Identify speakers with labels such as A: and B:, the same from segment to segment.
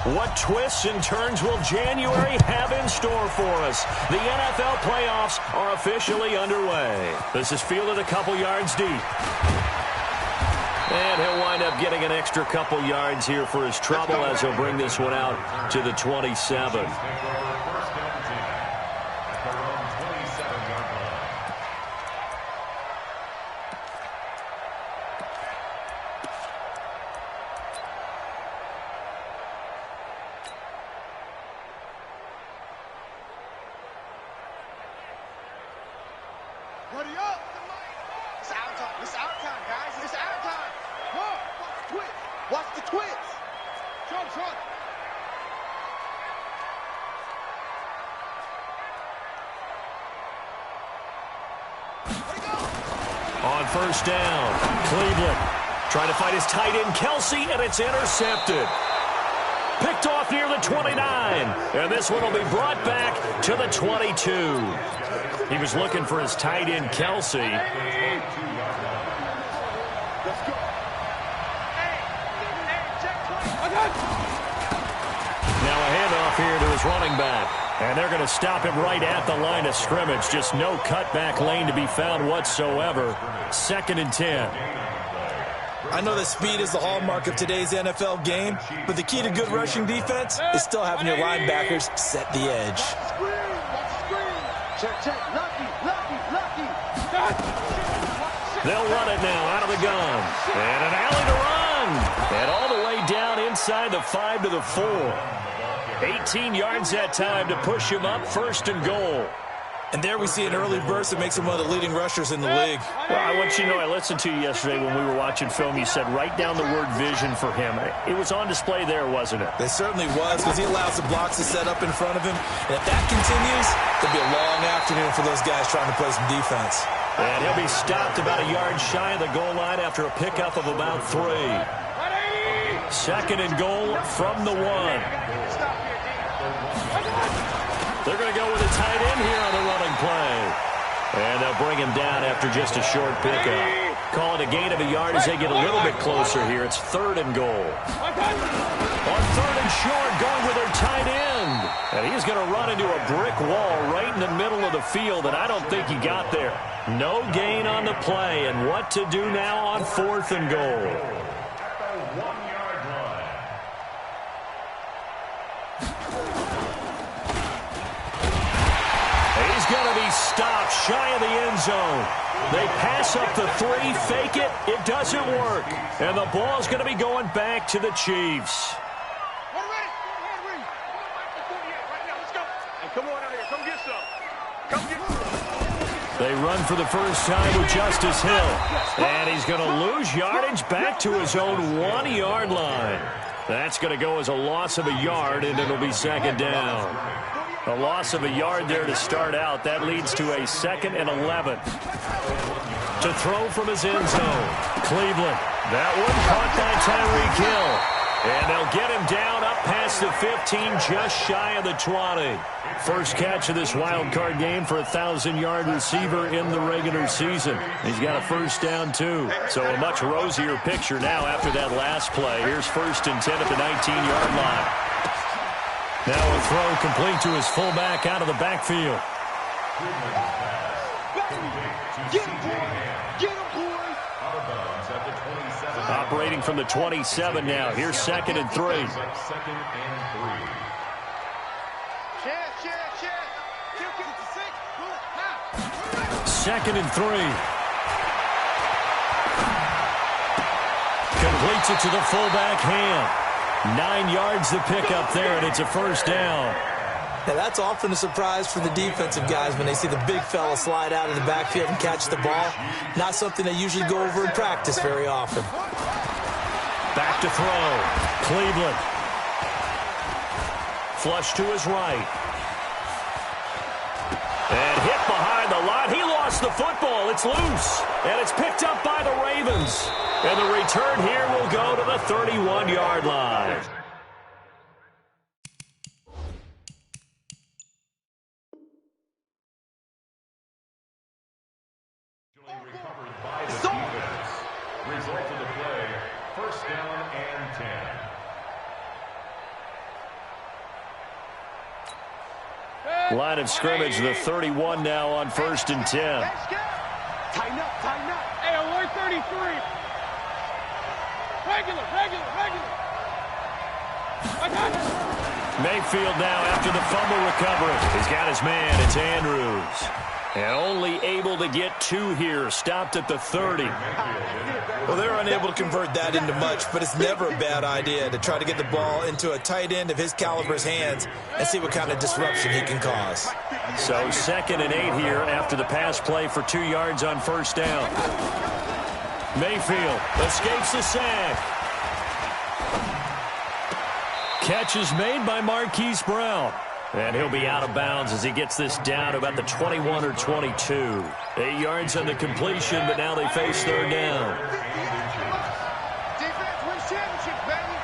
A: What twists and turns will January have in store for us? The NFL playoffs are officially underway. This is fielded a couple yards deep. And he'll wind up getting an extra couple yards here for his trouble as he'll bring this one out to the 27.
B: Ready up! It's our time. It's our time, guys. It's our time. Watch the twist. Watch the twist. Trump.
A: On first down, Cleveland trying to find his tight end, Kelsey, and it's intercepted. Picked off near the 29, and this one will be brought back to the 22. He was looking for his tight end, Kelsey.
B: Let's go.
A: Now a handoff here to his running back. And they're going to stop him right at the line of scrimmage. Just no cutback lane to be found whatsoever. 2nd and 10.
C: I know that speed is the hallmark of today's NFL game, but the key to good rushing defense is still having your linebackers set the edge.
B: Check. Lucky.
A: They'll run it now out of the gun. And an alley to run. And all the way down inside the 5 to the 4. 18 yards that time to push him up, 1st and goal.
C: And there we see an early burst that makes him one of the leading rushers in the league.
A: Well, I want you to know, I listened to you yesterday when we were watching film. You said write down the word vision for him. It was on display there, wasn't it?
C: It certainly was, because he allows the blocks to set up in front of him. And if that continues, it'll be a long afternoon for those guys trying to play some defense.
A: And he'll be stopped about a yard shy of the goal line after a pickup of about 3. 2nd and goal from the 1. They're going to go with a tight end here on the running play. And they'll bring him down after just a short pickup. Call it a gain of a yard as they get a little bit closer here. It's 3rd and goal. On 3rd and short, going with their tight end. And he's going to run into a brick wall right in the middle of the field, and I don't think he got there. No gain on the play, and what to do now on 4th and goal. Going to be stopped shy of the end zone. They pass up the 3, fake it. It doesn't work. And the ball's going to be going back to the Chiefs. They run for the first time with Justice Hill. And he's going to lose yardage back to his own 1-yard line. That's going to go as a loss of a yard, and it'll be 2nd down. A loss of a yard there to start out. That leads to a 2nd and 11. To throw from his end zone. Cleveland. That one caught by Tyreek Hill. And they'll get him down up past the 15, just shy of the 20. First catch of this wild card game for a 1,000-yard receiver in the regular season. He's got a first down, too. So a much rosier picture now after that last play. Here's 1st and 10 at the 19-yard line. Now a throw complete to his fullback out of the backfield. Operating from the 27 now. Here's 2nd and 3. Second and 3. Completes it to the fullback hand. 9 yards to pick up there, and it's a first down.
C: Now, that's often a surprise for the defensive guys when they see the big fella slide out of the backfield and catch the ball. Not something they usually go over in practice very often.
A: Back to throw. Cleveland. Flush to his right. And hit behind the line. He lost the football. It's loose. And it's picked up by the Ravens. And the return here will go to the 31-yard line.
D: Recovered by the defense. Result of the play, first down and 10.
A: Line of scrimmage, the 31 now on 1st and 10.
B: Tighten up, tighten up.
E: Hey, alert 33. Regular. I got it.
A: Mayfield now after the fumble recovery. He's got his man. It's Andrews. And only able to get 2 here. Stopped at the 30.
C: Well, they're unable to convert that into much, but it's never a bad idea to try to get the ball into a tight end of his caliber's hands and see what kind of disruption he can cause.
A: So 2nd and 8 here after the pass play for 2 yards on 1st down. Mayfield escapes the sack. Catch is made by Marquise Brown. And he'll be out of bounds as he gets this down to about the 21 or 22. 8 yards on the completion, but now they face 3rd down.
B: Defense wins championships, baby.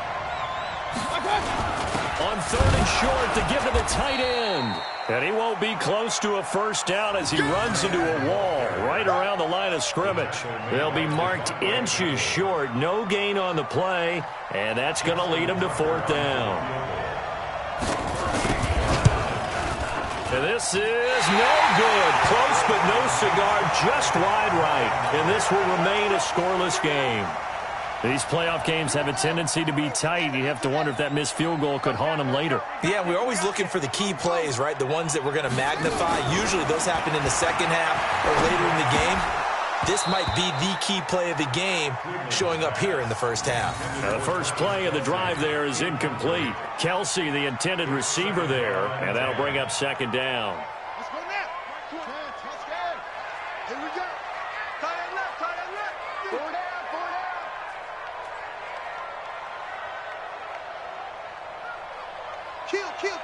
A: On 3rd and short to give to the tight end. And he won't be close to a 1st down as he runs into a wall right around the line of scrimmage. They'll be marked inches short. No gain on the play, and that's going to lead him to 4th down. And this is no good. Close but no cigar, just wide right. And this will remain a scoreless game. These playoff games have a tendency to be tight. You have to wonder if that missed field goal could haunt them later.
C: Yeah, we're always looking for the key plays, right? The ones that we're going to magnify. Usually those happen in the second half or later in the game. This might be the key play of the game showing up here in the first half.
A: The first play of the drive there is incomplete. Kelsey, the intended receiver there, and that'll bring up 2nd down.
B: Let's go now. Let's go. Here we go. Tight end left. 4 down.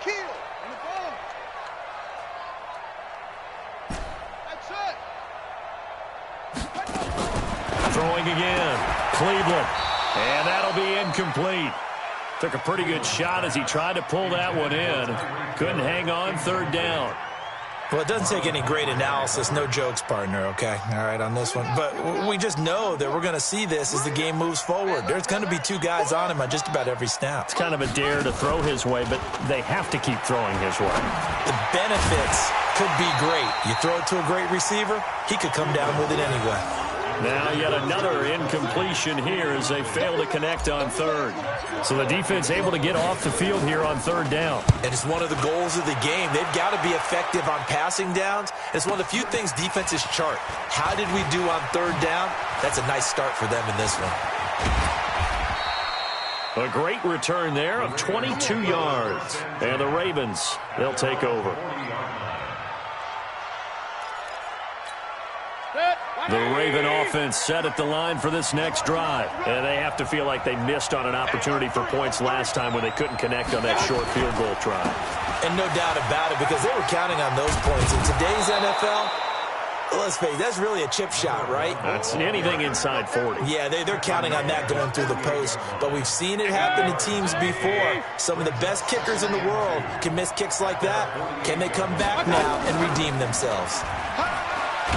B: Kill. On the ball. That's it.
A: Throwing again. Cleveland. And that'll be incomplete. Took a pretty good shot as he tried to pull that one in. Couldn't hang on 3rd down.
C: Well, it doesn't take any great analysis. No jokes, partner, okay? All right, on this one. But we just know that we're going to see this as the game moves forward. There's going to be 2 guys on him on just about every snap.
A: It's kind of a dare to throw his way, but they have to keep throwing his way.
C: The benefits could be great. You throw it to a great receiver, he could come down with it anyway.
A: Now yet another incompletion here as they fail to connect on 3rd. So the defense able to get off the field here on 3rd down.
C: And it's one of the goals of the game. They've got to be effective on passing downs. It's one of the few things defenses chart. How did we do on 3rd down? That's a nice start for them in this one.
A: A great return there of 22 yards. And the Ravens, they'll take over. The Raven offense set at the line for this next drive. And they have to feel like they missed on an opportunity for points last time when they couldn't connect on that short field goal try.
C: And no doubt about it, because they were counting on those points. In today's NFL, let's face it, that's really a chip shot, right?
A: That's anything inside 40.
C: Yeah, they're counting on that going through the post. But we've seen it happen to teams before. Some of the best kickers in the world can miss kicks like that. Can they come back now and redeem themselves?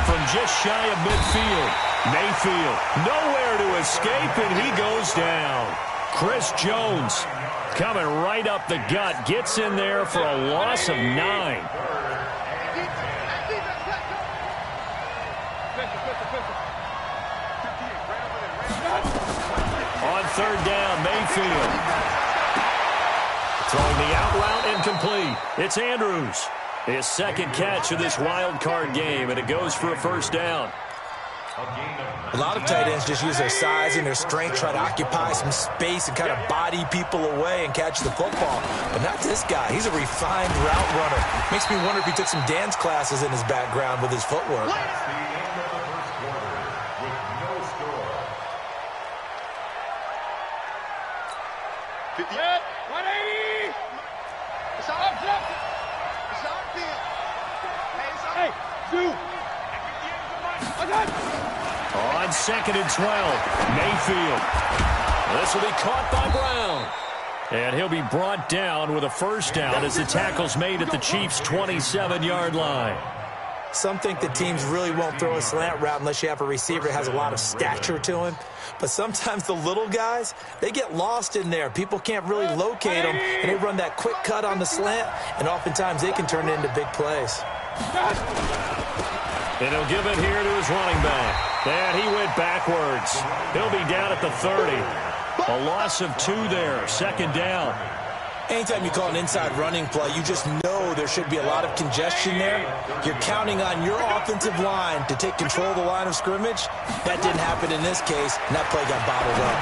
A: From just shy of midfield, Mayfield nowhere to escape, and he goes down. Chris Jones coming right up the gut, gets in there for a loss of 9. On 3rd down, Mayfield throwing the out route incomplete. It's Andrews. His 2nd catch of this wild card game, and it goes for a 1st down.
C: A lot of tight ends just use their size and their strength, try to occupy some space and kind of body people away and catch the football. But not this guy. He's a refined route runner. Makes me wonder if he took some dance classes in his background with his footwork.
A: On 2nd and 12, Mayfield. This will be caught by Brown. And he'll be brought down with a 1st down as the tackle's made at the Chiefs' 27-yard line.
C: Some think that teams really won't throw a slant route unless you have a receiver that has a lot of stature to him. But sometimes the little guys, they get lost in there. People can't really locate them, and they run that quick cut on the slant, and oftentimes they can turn it into big plays.
A: And he'll give it here to his running back. And he went backwards. He'll be down at the 30. A loss of 2 there, second down.
C: Anytime you call an inside running play, you just know there should be a lot of congestion there. You're counting on your offensive line to take control of the line of scrimmage. That didn't happen in this case, and that play got bottled up.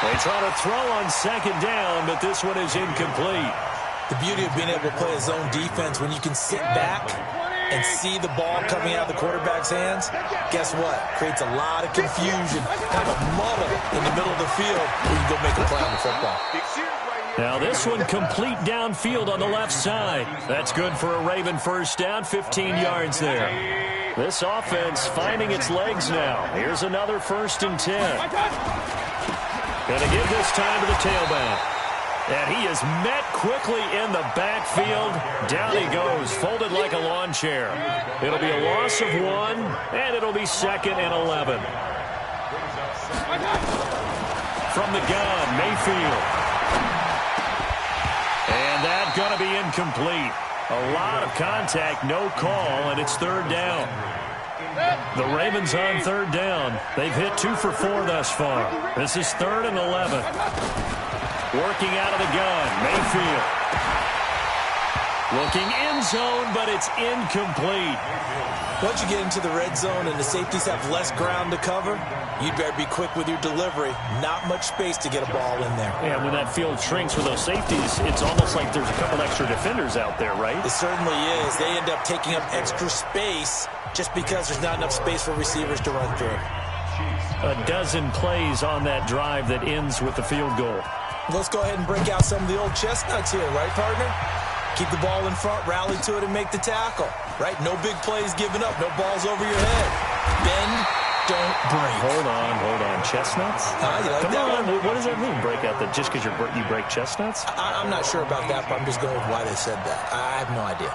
A: They try to throw on second down, but this one is incomplete.
C: The beauty of being able to play a zone defense when you can sit back and see the ball coming out of the quarterback's hands, guess what? Creates a lot of confusion, kind of a muddle in the middle of the field where you can go make a play on the football.
A: Now this one complete downfield on the left side. That's good for a Raven first down, 15 yards there. This offense finding its legs now. Here's another 1st and 10. Gonna give this time to the tailback. And he is met quickly in the backfield. Down he goes, folded like a lawn chair. It'll be a loss of 1, and it'll be 2nd and 11. From the gun, Mayfield. And that's going to be incomplete. A lot of contact, no call, and it's 3rd down. The Ravens on 3rd down. They've hit 2 for 4 thus far. This is 3rd and 11. Working out of the gun, Mayfield. Looking end zone, but it's incomplete.
C: Once you get into the red zone and the safeties have less ground to cover, you better be quick with your delivery. Not much space to get a ball in there.
A: Yeah, when that field shrinks with those safeties, it's almost like there's a couple extra defenders out there, right?
C: It certainly is. They end up taking up extra space just because there's not enough space for receivers to run through.
A: A dozen plays on that drive that ends with the field goal.
C: Let's go ahead and break out some of the old chestnuts here, right, partner? Keep the ball in front, rally to it, and make the tackle, right? No big plays given up, no balls over your head. Bend, don't break.
A: Hold on. Chestnuts?
C: You like
A: Come
C: that
A: on,
C: one?
A: what does that mean, break out? That just because you break chestnuts?
C: I'm not sure about that, but I'm just going with why they said that. I have no idea.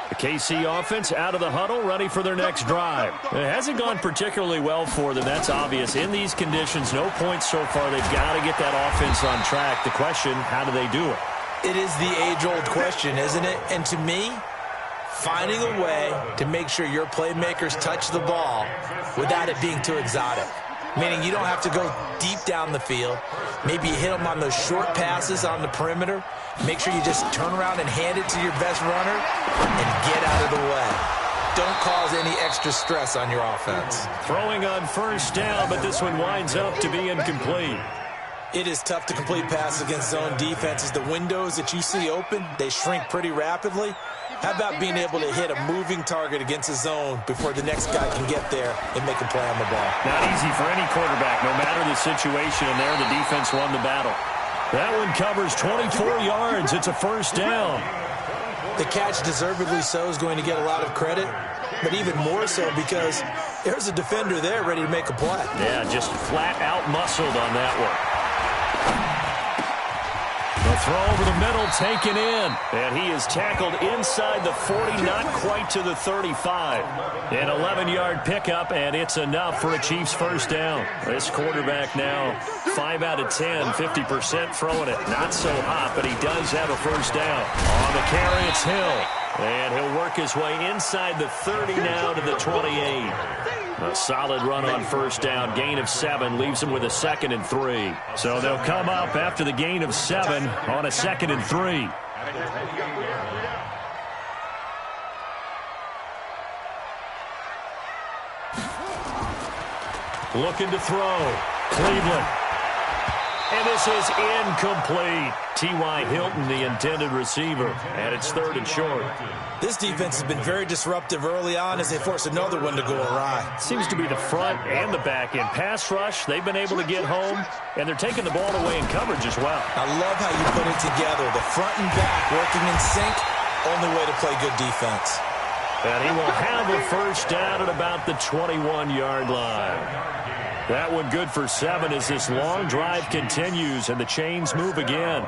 A: The KC offense out of the huddle, ready for their next drive. It hasn't gone particularly well for them, that's obvious. In these conditions, no points so far. They've got to get that offense on track. The question, how do they do it?
C: It is the age-old question, isn't it? And to me, finding a way to make sure your playmakers touch the ball without it being too exotic. Meaning you don't have to go deep down the field. Maybe you hit them on those short passes on the perimeter. Make sure you just turn around and hand it to your best runner and get out of the way. Don't cause any extra stress on your offense.
A: Throwing on 1st down, but this one winds up to be incomplete.
C: It is tough to complete passes against zone defenses. The windows that you see open, they shrink pretty rapidly. How about being able to hit a moving target against a zone before the next guy can get there and make a play on the ball?
A: Not easy for any quarterback, no matter the situation, and there the defense won the battle. That one covers 24 yards. It's a 1st down.
C: The catch, deservedly so, is going to get a lot of credit, but even more so because there's a defender there ready to make a play.
A: Yeah, just flat out muscled on that one. The throw over the middle, taken in. And he is tackled inside the 40, not quite to the 35. An 11-yard pickup, and it's enough for a Chiefs 1st down. This quarterback now 5 out of 10, 50% throwing it. Not so hot, but he does have a 1st down. On the carry, it's Hill. And he'll work his way inside the 30 now to the 28. A solid run on 1st down. Gain of 7 leaves him with a 2nd and 3. So they'll come up after the gain of 7 on a 2nd and 3. Looking to throw. Cleveland. And this is incomplete. T.Y. Hilton, the intended receiver. And it's 3rd and short.
C: This defense has been very disruptive early on as they force another one to go awry.
A: Seems to be the front and the back end. Pass rush, they've been able to get home, and they're taking the ball away in coverage as well.
C: I love how you put it together. The front and back working in sync, only way to play good defense.
A: And he will have a 1st down at about the 21-yard line. That one good for 7 as this long drive continues and the chains move again.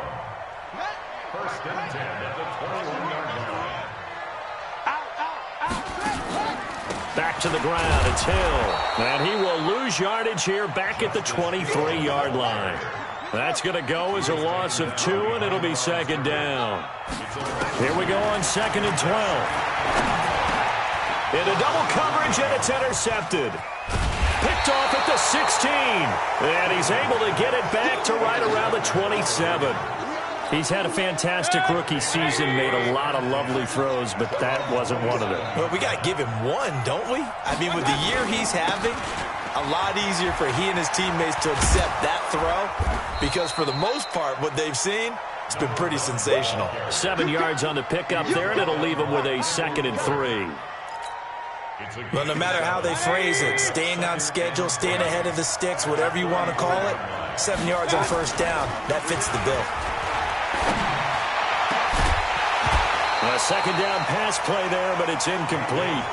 D: 1st and 10 at the 21-yard line.
A: Back to the ground. It's Hill. And he will lose yardage here back at the 23-yard line. That's going to go as a loss of 2, and it'll be second down. Here we go on 2nd and 12. Into double coverage, and it's intercepted. Picked off at the 16. And he's able to get it back to right around the 27. He's had a fantastic rookie season, made a lot of lovely throws, but that wasn't one of them.
C: Well, we got to give him one, don't we? I mean, with the year he's having, a lot easier for he and his teammates to accept that throw because for the most part, what they've seen, it's been pretty sensational.
A: 7 yards on the pickup there, and it'll leave him with a 2nd and 3.
C: Well, no matter how they phrase it, staying on schedule, staying ahead of the sticks, whatever you want to call it, 7 yards on first down, that fits the bill.
A: A second down pass play there, but it's incomplete.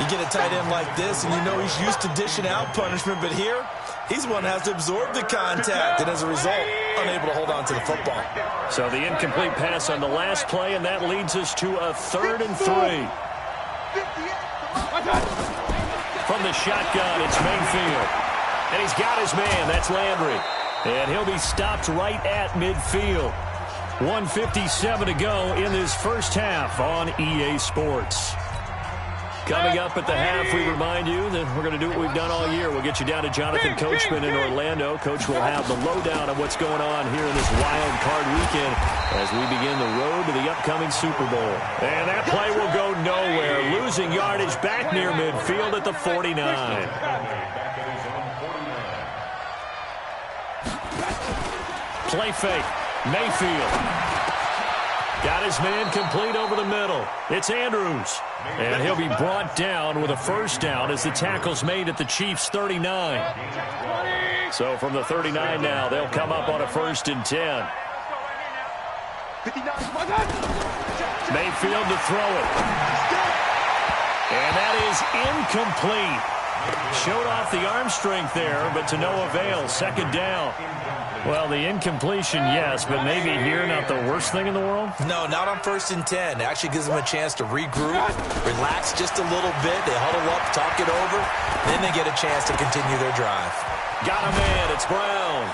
C: You get a tight end like this, and you know he's used to dishing out punishment, but here, he's the one that has to absorb the contact, and as a result, unable to hold on to the football.
A: So the incomplete pass on the last play, and that leads us to a 3rd and 3. From the shotgun, it's Mayfield. And he's got his man. That's Landry. And he'll be stopped right at midfield. 1:57 to go in this first half on EA Sports. Coming up at the half, we remind you that we're going to do what we've done all year. We'll get you down to Jonathan Coachman in Orlando. Coach will have the lowdown of what's going on here in this wild card weekend as we begin the road to the upcoming Super Bowl. And that play will go nowhere, losing yardage back near midfield at the 49. Play fake. Mayfield. Got his man complete over the middle. It's Andrews. And he'll be brought down with a first down as the tackle's made at the Chiefs' 39. So from the 39 now, they'll come up on a 1st and 10. Mayfield to throw it. And that is incomplete. Showed off the arm strength there, but to no avail. 2nd down. Well, the incompletion, yes, but maybe here not the worst thing in the world?
C: No, not on 1st and 10. It actually gives them a chance to regroup, relax just a little bit. They huddle up, talk it over, then they get a chance to continue their drive.
A: Got a man. It's Brown.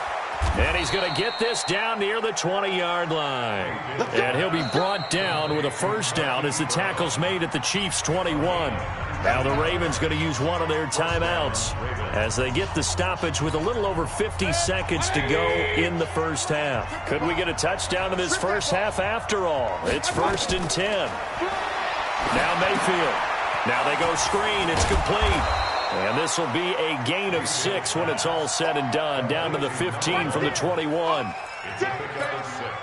A: And he's going to get this down near the 20-yard line. And he'll be brought down with a first down as the tackle's made at the Chiefs' 21. Now the Ravens going to use one of their timeouts as they get the stoppage with a little over 50 seconds to go in the first half. Could we get a touchdown in this first half after all? It's 1st and 10. Now Mayfield. Now they go screen. It's complete. And this will be a gain of 6 when it's all said and done. Down to the 15 from the 21.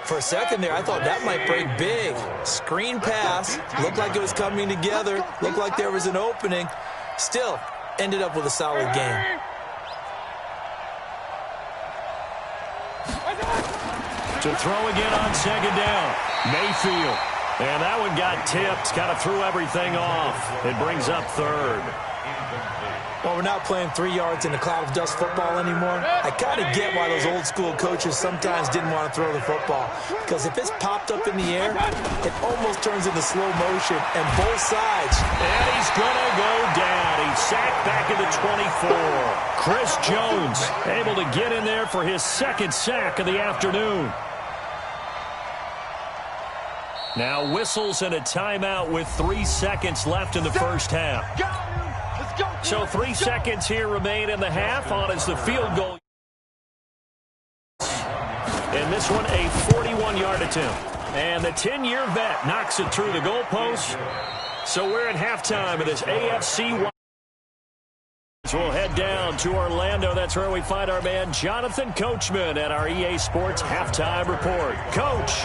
C: For a second there, I thought that might break big. Screen pass. Looked like it was coming together. Looked like there was an opening. Still, ended up with a solid game.
A: To throw again on 2nd down. Mayfield. And that one got tipped. Kind of threw everything off. It brings up 3rd.
C: Well, we're not playing 3 yards in a cloud of dust football anymore. I kind of get why those old school coaches sometimes didn't want to throw the football. Because if it's popped up in the air, it almost turns into slow motion. And both sides.
A: And he's going to go down. He's sacked back at the 24. Chris Jones able to get in there for his 2nd sack of the afternoon. Now whistles and a timeout with 3 seconds left in the first half. So 3 seconds here remain in the half on as the field goal. And this one a 41-yard attempt. And the 10-year vet knocks it through the goalpost. So we're at halftime of this AFC. We'll head down to Orlando. That's where we find our man Jonathan Coachman at our EA Sports Halftime Report. Coach.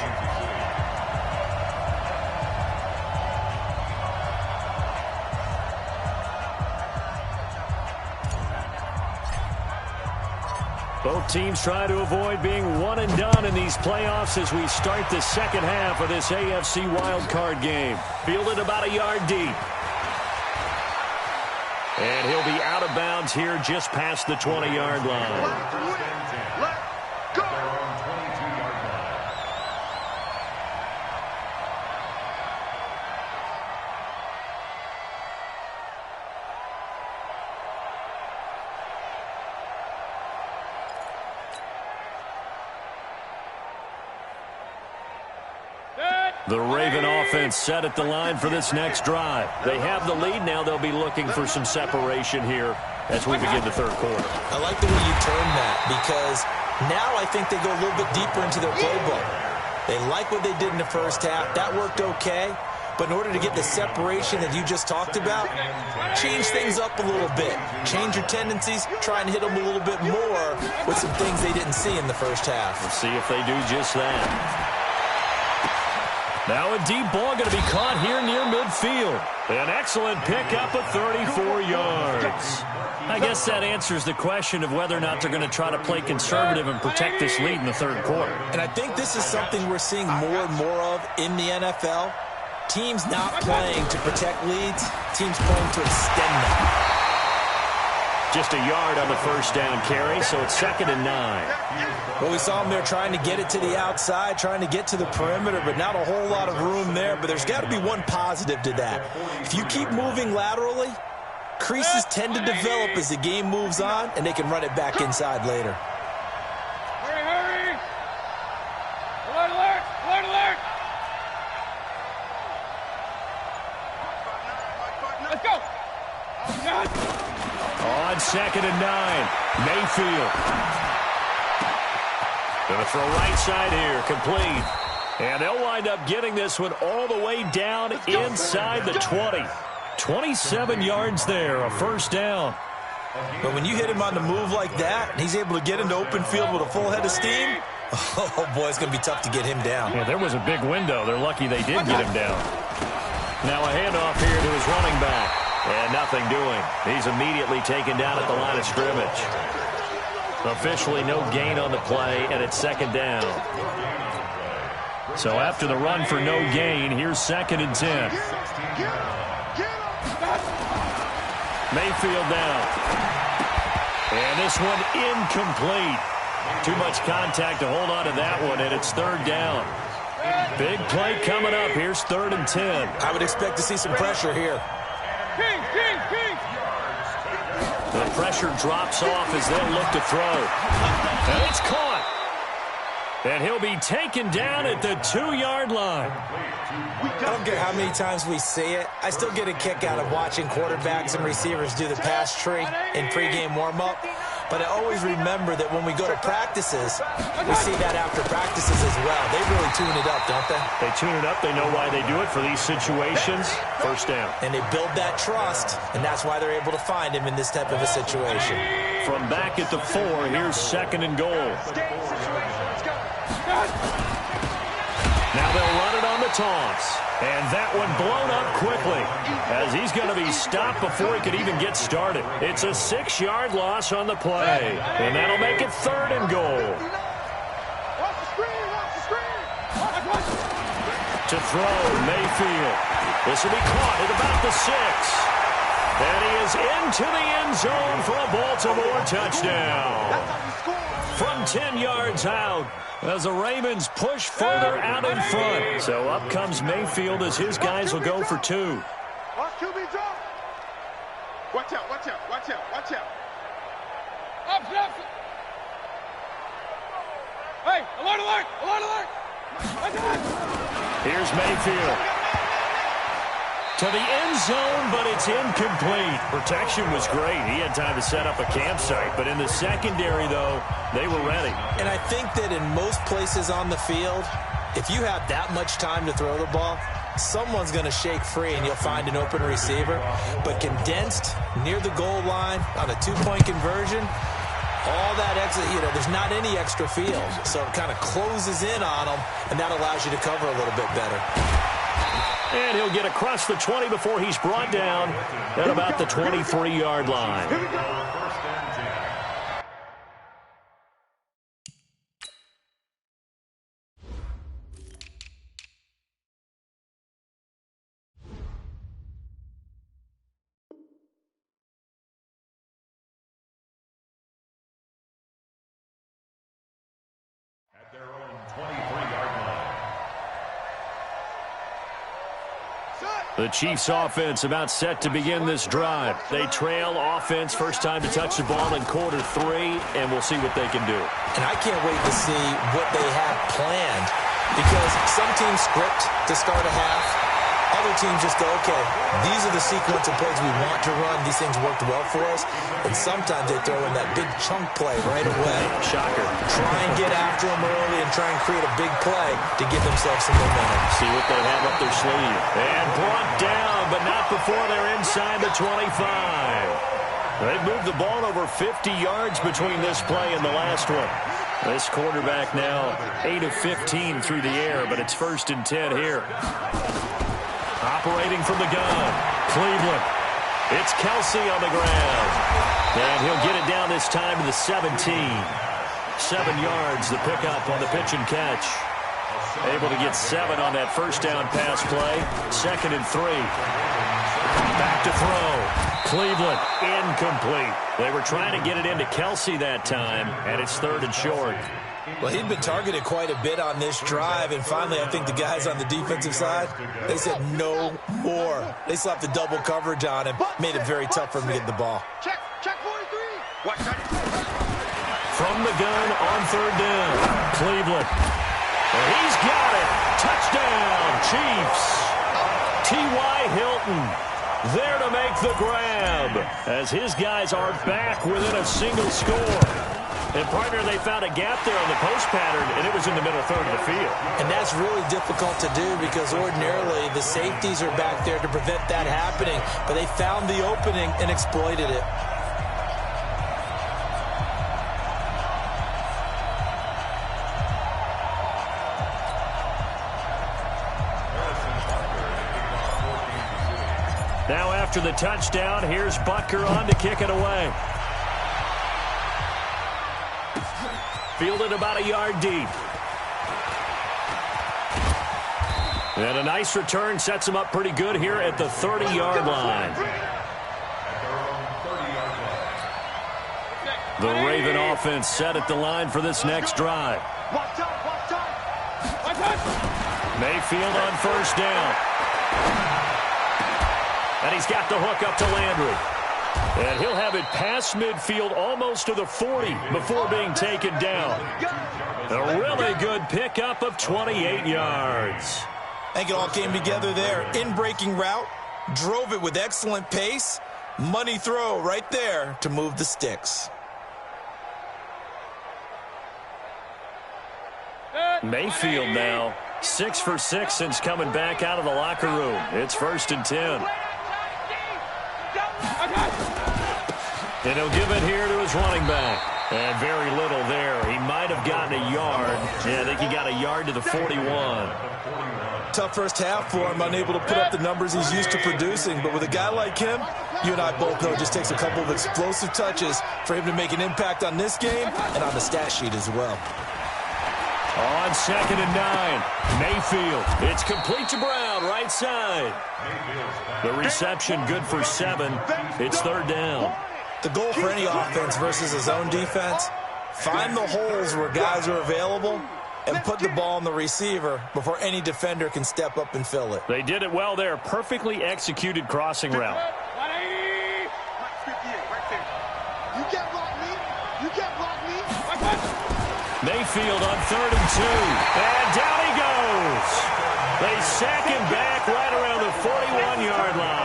A: Both teams try to avoid being one and done in these playoffs as we start the second half of this AFC wildcard game. Fielded about a yard deep. And he'll be out of bounds here just past the 20-yard line. The Raven offense set at the line for this next drive. They have the lead. Now they'll be looking for some separation here as we begin the third quarter.
C: I like the way you term that because now I think they go a little bit deeper into their playbook. They like what they did in the first half. That worked okay. But in order to get the separation that you just talked about, change things up a little bit. Change your tendencies. Try and hit them a little bit more with some things they didn't see in the first half.
A: We'll see if they do just that. Now a deep ball going to be caught here near midfield. An excellent pickup of 34 yards. I guess that answers the question of whether or not they're going to try to play conservative and protect this lead in the third quarter.
C: And I think this is something we're seeing more and more of in the NFL. Teams not playing to protect leads, teams playing to extend them.
A: Just a yard on the first down carry, so it's 2nd and 9.
C: Well, we saw them there trying to get it to the outside, trying to get to the perimeter, but not a whole lot of room there. But there's got to be one positive to that. If you keep moving laterally, creases tend to develop as the game moves on, and they can run it back inside later.
E: Hurry, hurry! Alert, alert! Alert, alert! Let's go!
A: On 2nd and 9, Mayfield. Going to throw right side here, complete. And they'll wind up getting this one all the way down inside the 20. 27 yards there, a first down.
C: But when you hit him on the move like that, and he's able to get into open field with a full head of steam, oh boy, it's going to be tough to get him down.
A: Yeah, there was a big window. They're lucky they did get him down. Now a handoff here to his running back. And nothing doing. He's immediately taken down at the line of scrimmage. Officially no gain on the play, and it's 2nd down. So after the run for no gain, here's 2nd and 10. Mayfield down. And this one incomplete. Too much contact to hold on to that one, and it's 3rd down. Big play coming up. Here's 3rd and 10.
C: I would expect to see some pressure here.
E: King, king, king!
A: The pressure drops off as they'll look to throw. And it's caught. And he'll be taken down at the 2-yard line.
C: I don't care how many times we see it. I still get a kick out of watching quarterbacks and receivers do the pass tree in pregame warm-up. But I always remember that when we go to practices, we see that after practices as well. They really tune it up, don't they?
A: They tune it up. They know why they do it for these situations. First down.
C: And they build that trust, and that's why they're able to find him in this type of a situation.
A: From back at the 4, here's 2nd and goal. Now they'll run it on the toss. And that one blown up quickly as he's going to be stopped before he could even get started. It's a 6-yard loss on the play. And that'll make it 3rd and goal.
E: Watch the screen! Watch the screen! Watch!
A: To throw, Mayfield. This will be caught at about the 6. And he is into the end zone for a Baltimore touchdown. From 10 yards out, as the Ravens push further out in front. So up comes Mayfield as his guys will go for 2.
B: Watch QB drop. Watch out, watch out, watch out, watch out.
E: Up, up! Hey, alert, alert! Alert, alert!
A: Here's Mayfield. To the end zone, but it's incomplete. Protection was great. He had time to set up a campsite. But in the secondary, though, they were ready.
C: And I think that in most places on the field, if you have that much time to throw the ball, someone's going to shake free and you'll find an open receiver. But condensed near the goal line on a 2-point conversion, all that extra, there's not any extra field. So it kind of closes in on them, and that allows you to cover a little bit better.
A: And he'll get across the 20 before he's brought down at about the 23-yard line.
B: Here we go.
D: At their own 23-yard line.
A: The Chiefs offense about set to begin this drive. They trail offense, first time to touch the ball in quarter 3, and we'll see what they can do.
C: And I can't wait to see what they have planned because some teams script to start a half. Other teams just go, okay, these are the sequence of plays we want to run. These things worked well for us. And sometimes they throw in that big chunk play right away.
A: Shocker.
C: Try and get after them early and try and create a big play to give themselves some momentum.
A: See what they have up their sleeve. And brought down, but not before they're inside the 25. They've moved the ball over 50 yards between this play and the last one. This quarterback now 8 of 15 through the air, but it's 1st and 10 here. Operating from the gun, Cleveland. It's Kelsey on the ground. And he'll get it down this time to the 17. 7 yards, the pickup on the pitch and catch. Able to get 7 on that first down pass play. 2nd and 3. Back to throw. Cleveland, incomplete. They were trying to get it into Kelsey that time, and it's 3rd and short.
C: Well, he'd been targeted quite a bit on this drive, and finally I think the guys on the defensive side, they said no more. They slapped the double coverage on him, made it very tough for him to get the ball.
E: Check 43. Watch that.
A: From the gun on 3rd down, Cleveland. And he's got it. Touchdown, Chiefs. T.Y. Hilton there to make the grab as his guys are back within a single score. And, partner, they found a gap there on the post pattern, and it was in the middle third of the field.
C: And that's really difficult to do because ordinarily the safeties are back there to prevent that happening. But they found the opening and exploited it.
A: Now after the touchdown, here's Butker on to kick it away. Fielded about a yard deep. And a nice return sets him up pretty good here at the 30-yard line. The Raven offense set at the line for this next drive. Mayfield on 1st down. And he's got the hook up to Landry. And he'll have it past midfield almost to the 40 before being taken down. A really good pickup of 28 yards.
C: I think it all came together there. In-breaking route, drove it with excellent pace. Money throw right there to move the sticks.
A: Mayfield now 6 for 6 since coming back out of the locker room. It's 1st and 10. And he'll give it here to his running back. And very little there. He might have gotten a yard. Yeah, I think he got a yard to the 41.
C: Tough first half for him, unable to put up the numbers he's used to producing. But with a guy like him, you and I both know it just takes a couple of explosive touches for him to make an impact on this game and on the stat sheet as well.
A: On 2nd and 9, Mayfield. It's complete to Brown, right side. The reception good for 7. It's 3rd down.
C: The goal for any offense versus his own defense, find the holes where guys are available and put the ball on the receiver before any defender can step up and fill it.
A: They did it well there. Perfectly executed crossing route.
E: You can't block me. You can't block me.
A: Mayfield on 3rd and 2. And down he goes. They sack him back right around the 41-yard line.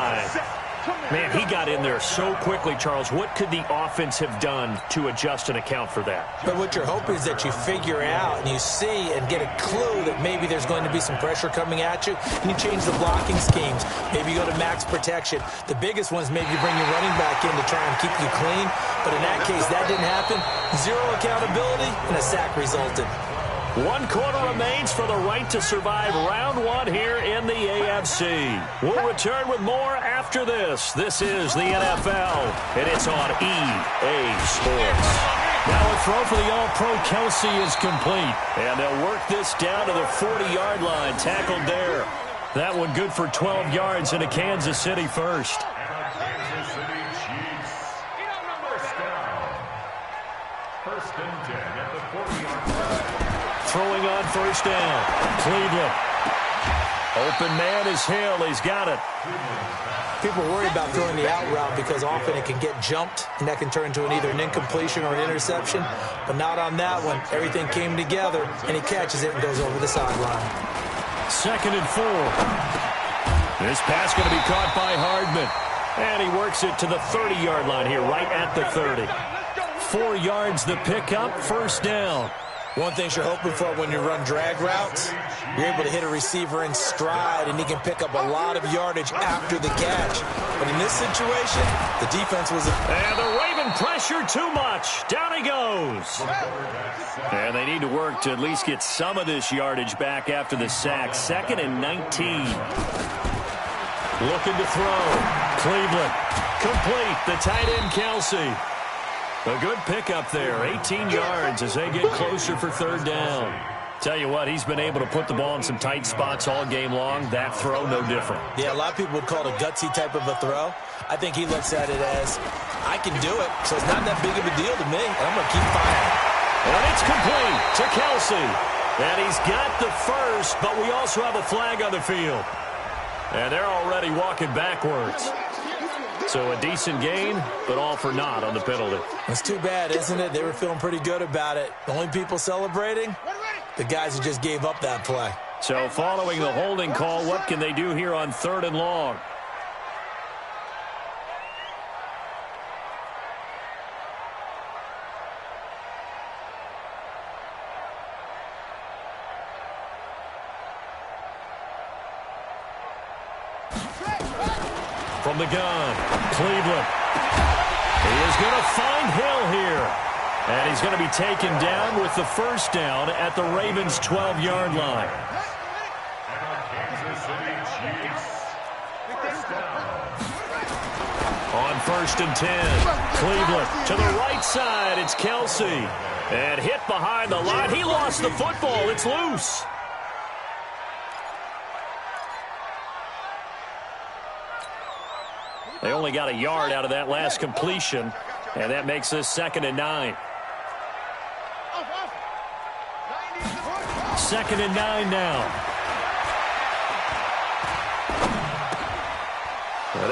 A: Man, he got in there so quickly, Charles. What could the offense have done to adjust and account for that?
C: But what you're hoping is that you figure out and you see and get a clue that maybe there's going to be some pressure coming at you, and you change the blocking schemes. Maybe you go to max protection. The biggest one is maybe you bring your running back in to try and keep you clean. But in that case, that didn't happen. 0 accountability, and a sack resulted.
A: 1 quarter remains for the right to survive round 1 here in the AFC. We'll return with more after this. This is the NFL, and it's on EA Sports. Now a throw for the All-Pro Kelsey is complete, and they'll work this down to the 40-yard line, tackled there. That one good for 12 yards into Kansas City first.
D: Kansas City Chiefs. First and 10 at the 40-yard line.
A: Throwing on 1st down, Cleveland. Open man is Hill. He's got it.
C: People worry about throwing the out route because often it can get jumped, and that can turn into either an incompletion or an interception. But not on that one. Everything came together, and he catches it and goes over the sideline.
A: 2nd and 4. This pass going to be caught by Hardman. And he works it to the 30-yard line here, right at the 30. 4 yards the pickup, 1st down.
C: One thing you're hoping for when you run drag routes, you're able to hit a receiver in stride, and he can pick up a lot of yardage after the catch. But in this situation, the defense was...
A: And the Raven pressure too much. Down he goes. And they need to work to at least get some of this yardage back after the sack. 2nd and 19. Looking to throw. Cleveland. Complete. The tight end, Kelsey. A good pickup there. 18 yards as they get closer for 3rd down. Tell you what, he's been able to put the ball in some tight spots all game long. That throw, no different.
C: Yeah, a lot of people would call it a gutsy type of a throw. I think he looks at it as, I can do it, so it's not that big of a deal to me, and I'm going to keep firing.
A: And it's complete to Kelsey. And he's got the first, but we also have a flag on the field. And they're already walking backwards. So a decent gain, but all for naught on the penalty.
C: It's too bad, isn't it? They were feeling pretty good about it. The only people celebrating, the guys who just gave up that play.
A: So following the holding call, what can they do here on 3rd and long? From the gun, Cleveland. He is going to find Hill here. And he's going to be taken down with the 1st down at the Ravens' 12-yard line. On 1st and 10, Cleveland to the right side. It's Kelsey. And hit behind the line. He lost the football. It's loose. They only got a yard out of that last completion, and that makes this 2nd and 9. 2nd and 9 now.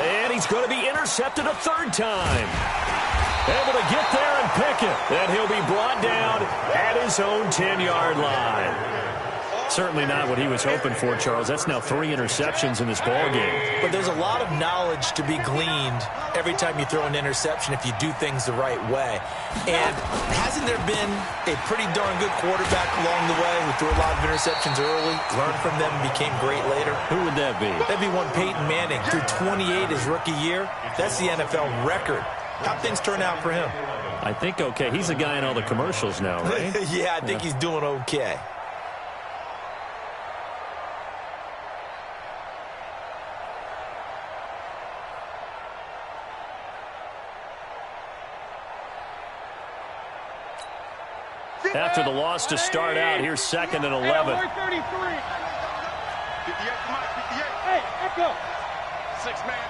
A: And he's going to be intercepted a 3rd time. Able to get there and pick it. And he'll be brought down at his own 10-yard line. Certainly not what he was hoping for, Charles. That's now 3 interceptions in this ball game.
C: But there's a lot of knowledge to be gleaned every time you throw an interception if you do things the right way. And hasn't there been a pretty darn good quarterback along the way who threw a lot of interceptions early, learned from them, and became great later?
A: Who would that be?
C: That'd be one Peyton Manning. Threw 28 his rookie year. That's the NFL record. How'd things turn out for him?
A: I think okay. He's a guy in all the commercials now, right?
C: Yeah, I think he's doing okay.
A: After the loss to start out, here's 2nd and 11.
E: Hey, 58, come on, 58. Hey, echo. 6 man.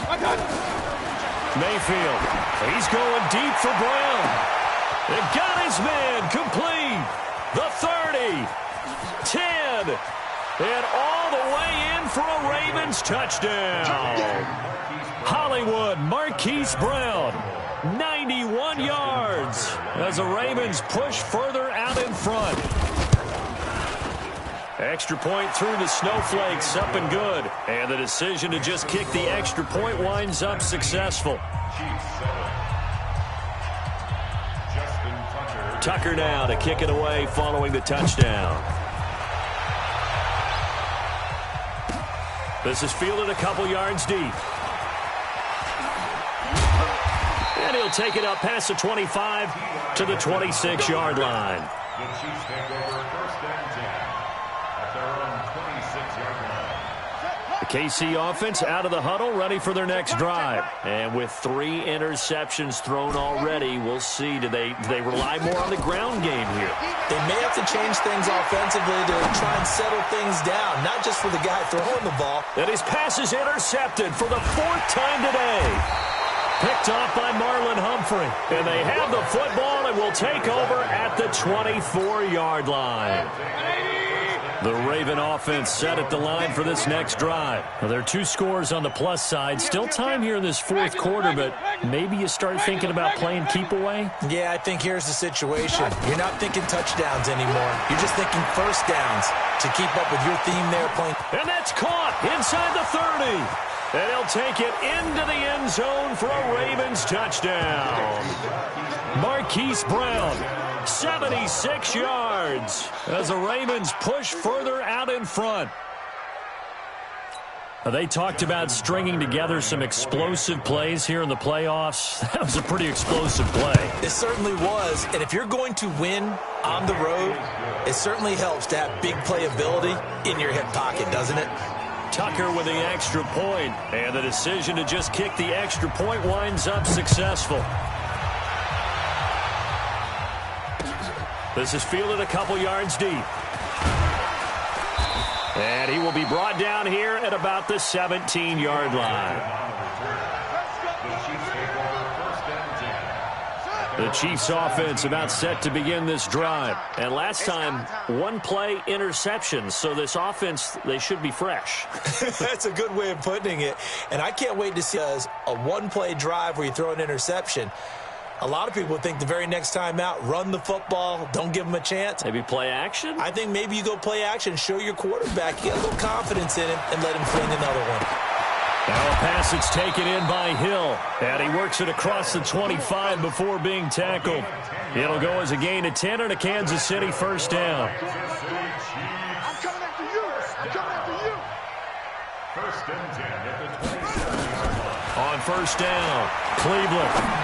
E: I got it.
A: Mayfield, he's going deep for Brown. They got his man complete. The 30, 10, and all the way in for a Ravens touchdown. Hollywood Marquise Brown, 91 yards as the Ravens push further out in front. Extra point through the Snowflakes, up and good. And the decision to just kick the extra point winds up successful. Tucker now to kick it away following the touchdown. This is fielded a couple yards deep. And he'll take it up past the 25 to the 26-yard line.
D: The Chiefs take over 1st and 10 at their own 26-yard line.
A: The KC offense out of the huddle, ready for their next drive. And with 3 interceptions thrown already, we'll see. Do they rely more on the ground game here?
C: They may have to change things offensively to try and settle things down, not just for the guy throwing the ball.
A: And his pass is intercepted for the 4th time today. Picked off by Marlon Humphrey. And they have the football and will take over at the 24-yard line. The Raven offense set at the line for this next drive. Well, there are 2 scores on the plus side. Still time here in this fourth quarter, but maybe you start thinking about playing keep away?
C: Yeah, I think here's the situation. You're not thinking touchdowns anymore. You're just thinking first downs to keep up with your theme there playing.
A: And that's caught inside the 30. And he'll take it into the end zone for a Ravens touchdown. Marquise Brown, 76 yards as the Ravens push further out in front. They talked about stringing together some explosive plays here in the playoffs. That was a pretty explosive play.
C: It certainly was. And if you're going to win on the road, it certainly helps to have big playability in your hip pocket, doesn't it?
A: Tucker with the extra point, and the decision to just kick the extra point winds up successful. This is fielded a couple yards deep. And he will be brought down here at about the 17-yard line. The Chiefs offense about set to begin this drive. And last time, 1-play interception. So this offense, they should be fresh.
C: That's a good way of putting it. And I can't wait to see a 1-play drive where you throw an interception. A lot of people think the very next time out, run the football, don't give them a chance.
A: Maybe play action?
C: I think maybe you go play action, show your quarterback, get a little confidence in him, and let him fling another one.
A: Now a pass that's taken in by Hill. And he works it across the 25 before being tackled. It'll go as a gain of 10 and a Kansas City first down.
E: I'm coming after you. I'm coming after you.
D: First and 10 at the 27.
A: On first down, Cleveland.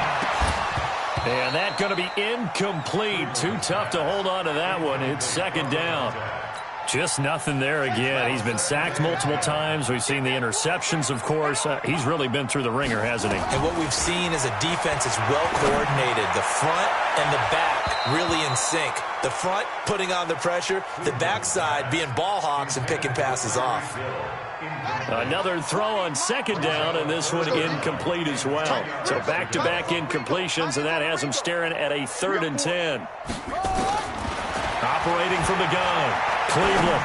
A: And that's going to be incomplete. Too tough to hold on to that one. It's second down. Just nothing there again. He's been sacked multiple times. We've seen the interceptions, of course. He's really been through the ringer, hasn't he?
C: And what we've seen is a defense that's well coordinated. The front and the back really in sync. The front putting on the pressure. The backside being ball hawks and picking passes off.
A: Another throw on second down, and this one incomplete as well. So back-to-back incompletions, and that has him staring at a 3rd and 10. Operating from the gun, Cleveland.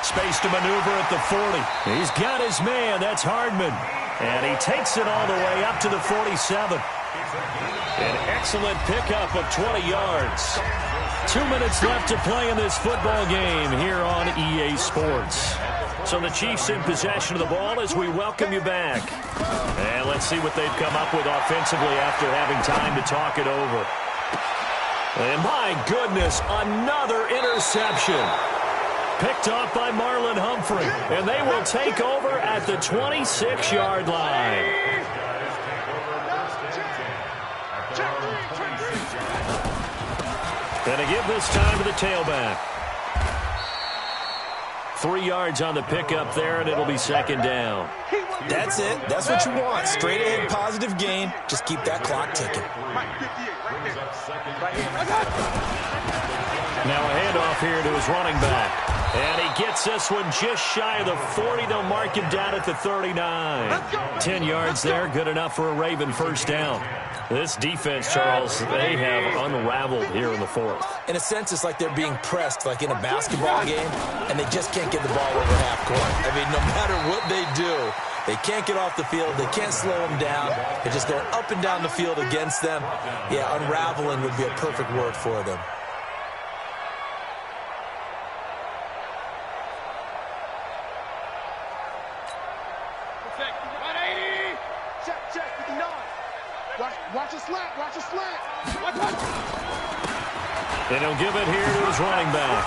A: Space to maneuver at the 40. He's got his man. That's Hardman. And he takes it all the way up to the 47. An excellent pickup of 20 yards. 2 minutes left to play in this football game here on EA Sports. So the Chiefs in possession of the ball as we welcome you back. And let's see what they've come up with offensively after having time to talk it over. And my goodness, another interception. Picked off by Marlon Humphrey. And they will take over at the 26-yard line. And to give this time to the tailback. 3 yards on the pickup there, and it'll be second down.
C: That's it. That's what you want. Straight ahead, positive gain. Just keep that clock ticking.
A: Now a handoff here to his running back. And he gets this one just shy of the 40. They'll mark him down at the 39. 10 yards there, good enough for a Raven first down. This defense, Charles, they have unraveled here in the fourth.
C: In a sense, it's like they're being pressed, like in a basketball game, and they just can't get the ball over half court. I mean, no matter what they do, they can't get off the field. They can't slow them down. They're just going up and down the field against them. Yeah, unraveling would be a perfect word for them.
E: Watch a slant. Watch a slant.
A: And he'll give it here to his running back.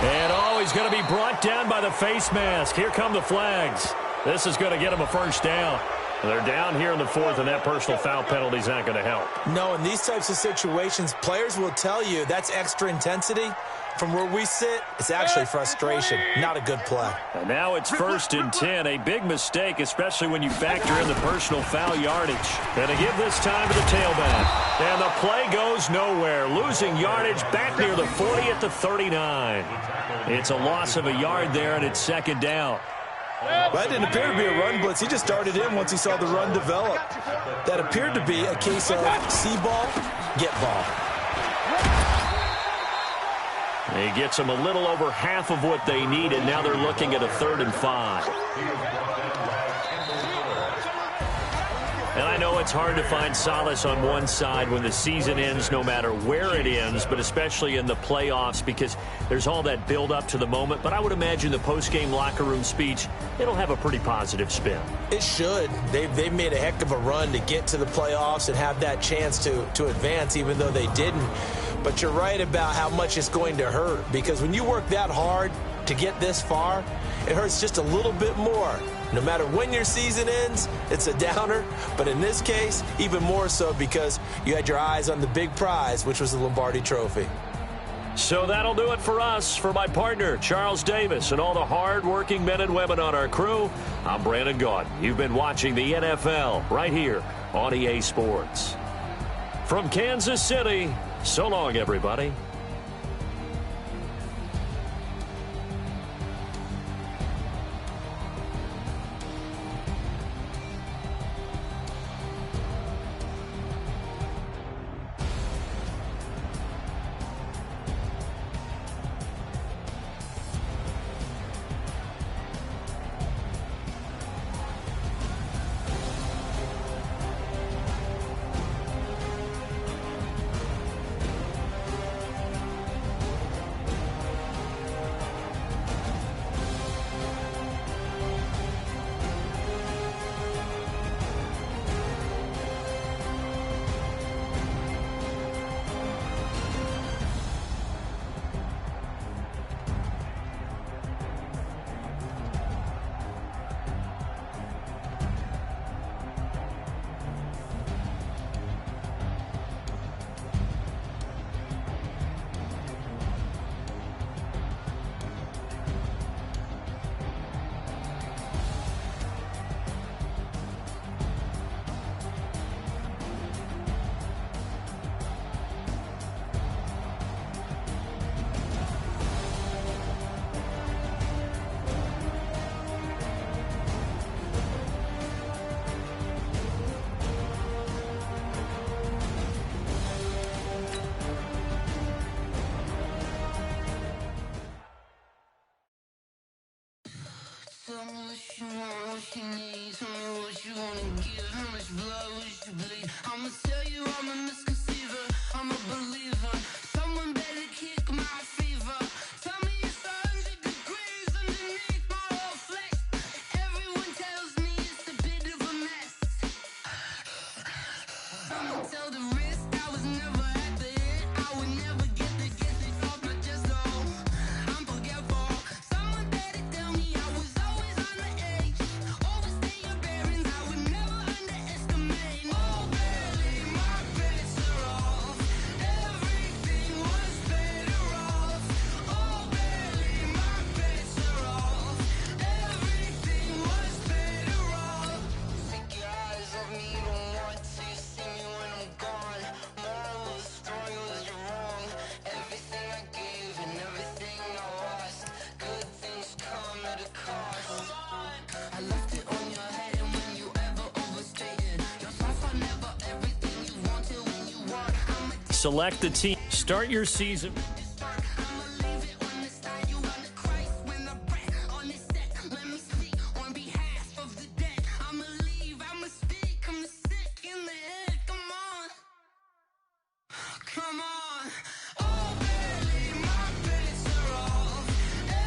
A: And he's going to be brought down by the face mask. Here come the flags. This is going to get him a first down. They're down here in the fourth, and that personal foul penalty is not going to help.
C: No, in these types of situations, players will tell you that's extra intensity. From where we sit, it's actually frustration. Not a good play.
A: And now it's 1st and 10. A big mistake, especially when you factor in the personal foul yardage. Going to give this time to the tailback. And the play goes nowhere. Losing yardage back near the 40 at the 39. It's a loss of a yard there, and it's second down.
C: That didn't appear to be a run blitz. He just started in once he saw the run develop. That appeared to be a case of see ball, get ball.
A: He gets them a little over half of what they need, and now they're looking at a 3rd and 5. And I know it's hard to find solace on one side when the season ends, no matter where it ends, but especially in the playoffs, because there's all that build up to the moment. But I would imagine the post-game locker room speech, it'll have a pretty positive spin.
C: It should. They've made a heck of a run to get to the playoffs and have that chance to advance, even though they didn't. But you're right about how much it's going to hurt, because when you work that hard to get this far, it hurts just a little bit more. No matter when your season ends, it's a downer. But in this case, even more so because you had your eyes on the big prize, which was the Lombardi Trophy.
A: So that'll do it for us. For my partner, Charles Davis, and all the hard-working men and women on our crew, I'm Brandon Gaudin. You've been watching the NFL right here on EA Sports. From Kansas City, so long, everybody.
F: Tell me what you want, what you need. Tell me what you wanna give. How much blood would you bleed? I'ma tell you I'm a misconceiver. I'm a believer. Someone better kick my fever. Tell me it's 100 degrees underneath my whole flesh. Everyone tells me it's a bit of a mess. I'ma tell the risk I was never at the hit. I would never get it off my chest. Oh, I'm forgetful. Someone better tell me I was always on the edge. Overstay your bearings, I would never underestimate. Oh, barely, my bets are off. Everything was better off. Oh, barely, my bets are off. Everything was better off. Take your eyes off me, don't want to see me when I'm gone. Moral of the story was you're wrong. Everything I gave and everything I lost. Good things come at a cost. I left it on your head, and when you ever overstated yourself, I never everything you wanted when you want. I'ma
A: Select the team. Start your season.
F: leave it on the side. You on the Christ when I breath on this set. Let me speak on behalf of the dead. I'ma leave, I'ma speak. I'm sick in the head. Come on, come on. Oh, barely, my bets are off.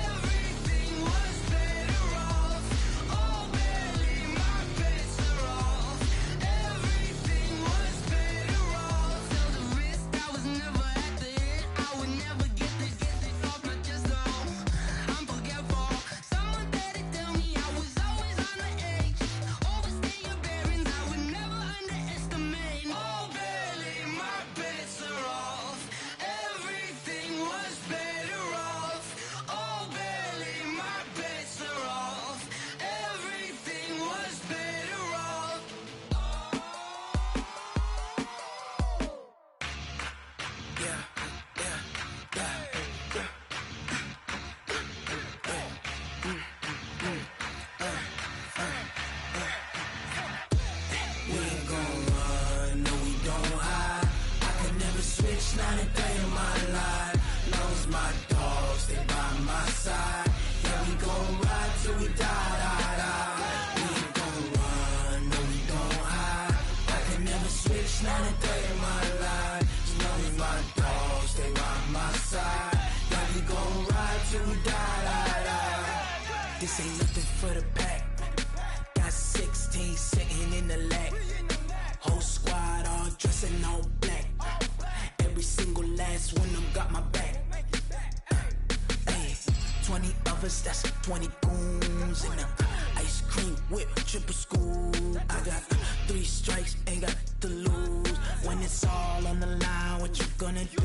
F: Everything was better off. Oh, barely, my bets are off. Everything was better off. Tell the risk I was never at the hit. I would
G: This ain't nothing for the pack. Got 16 sitting in the lag. Whole squad all dressing all black. Every single last one of them got my back. Hey, 20 of us, that's 20 goons in them. Ice cream whip, triple scoop. I got 3 strikes, ain't got to lose. When it's all on the line, what you gonna do?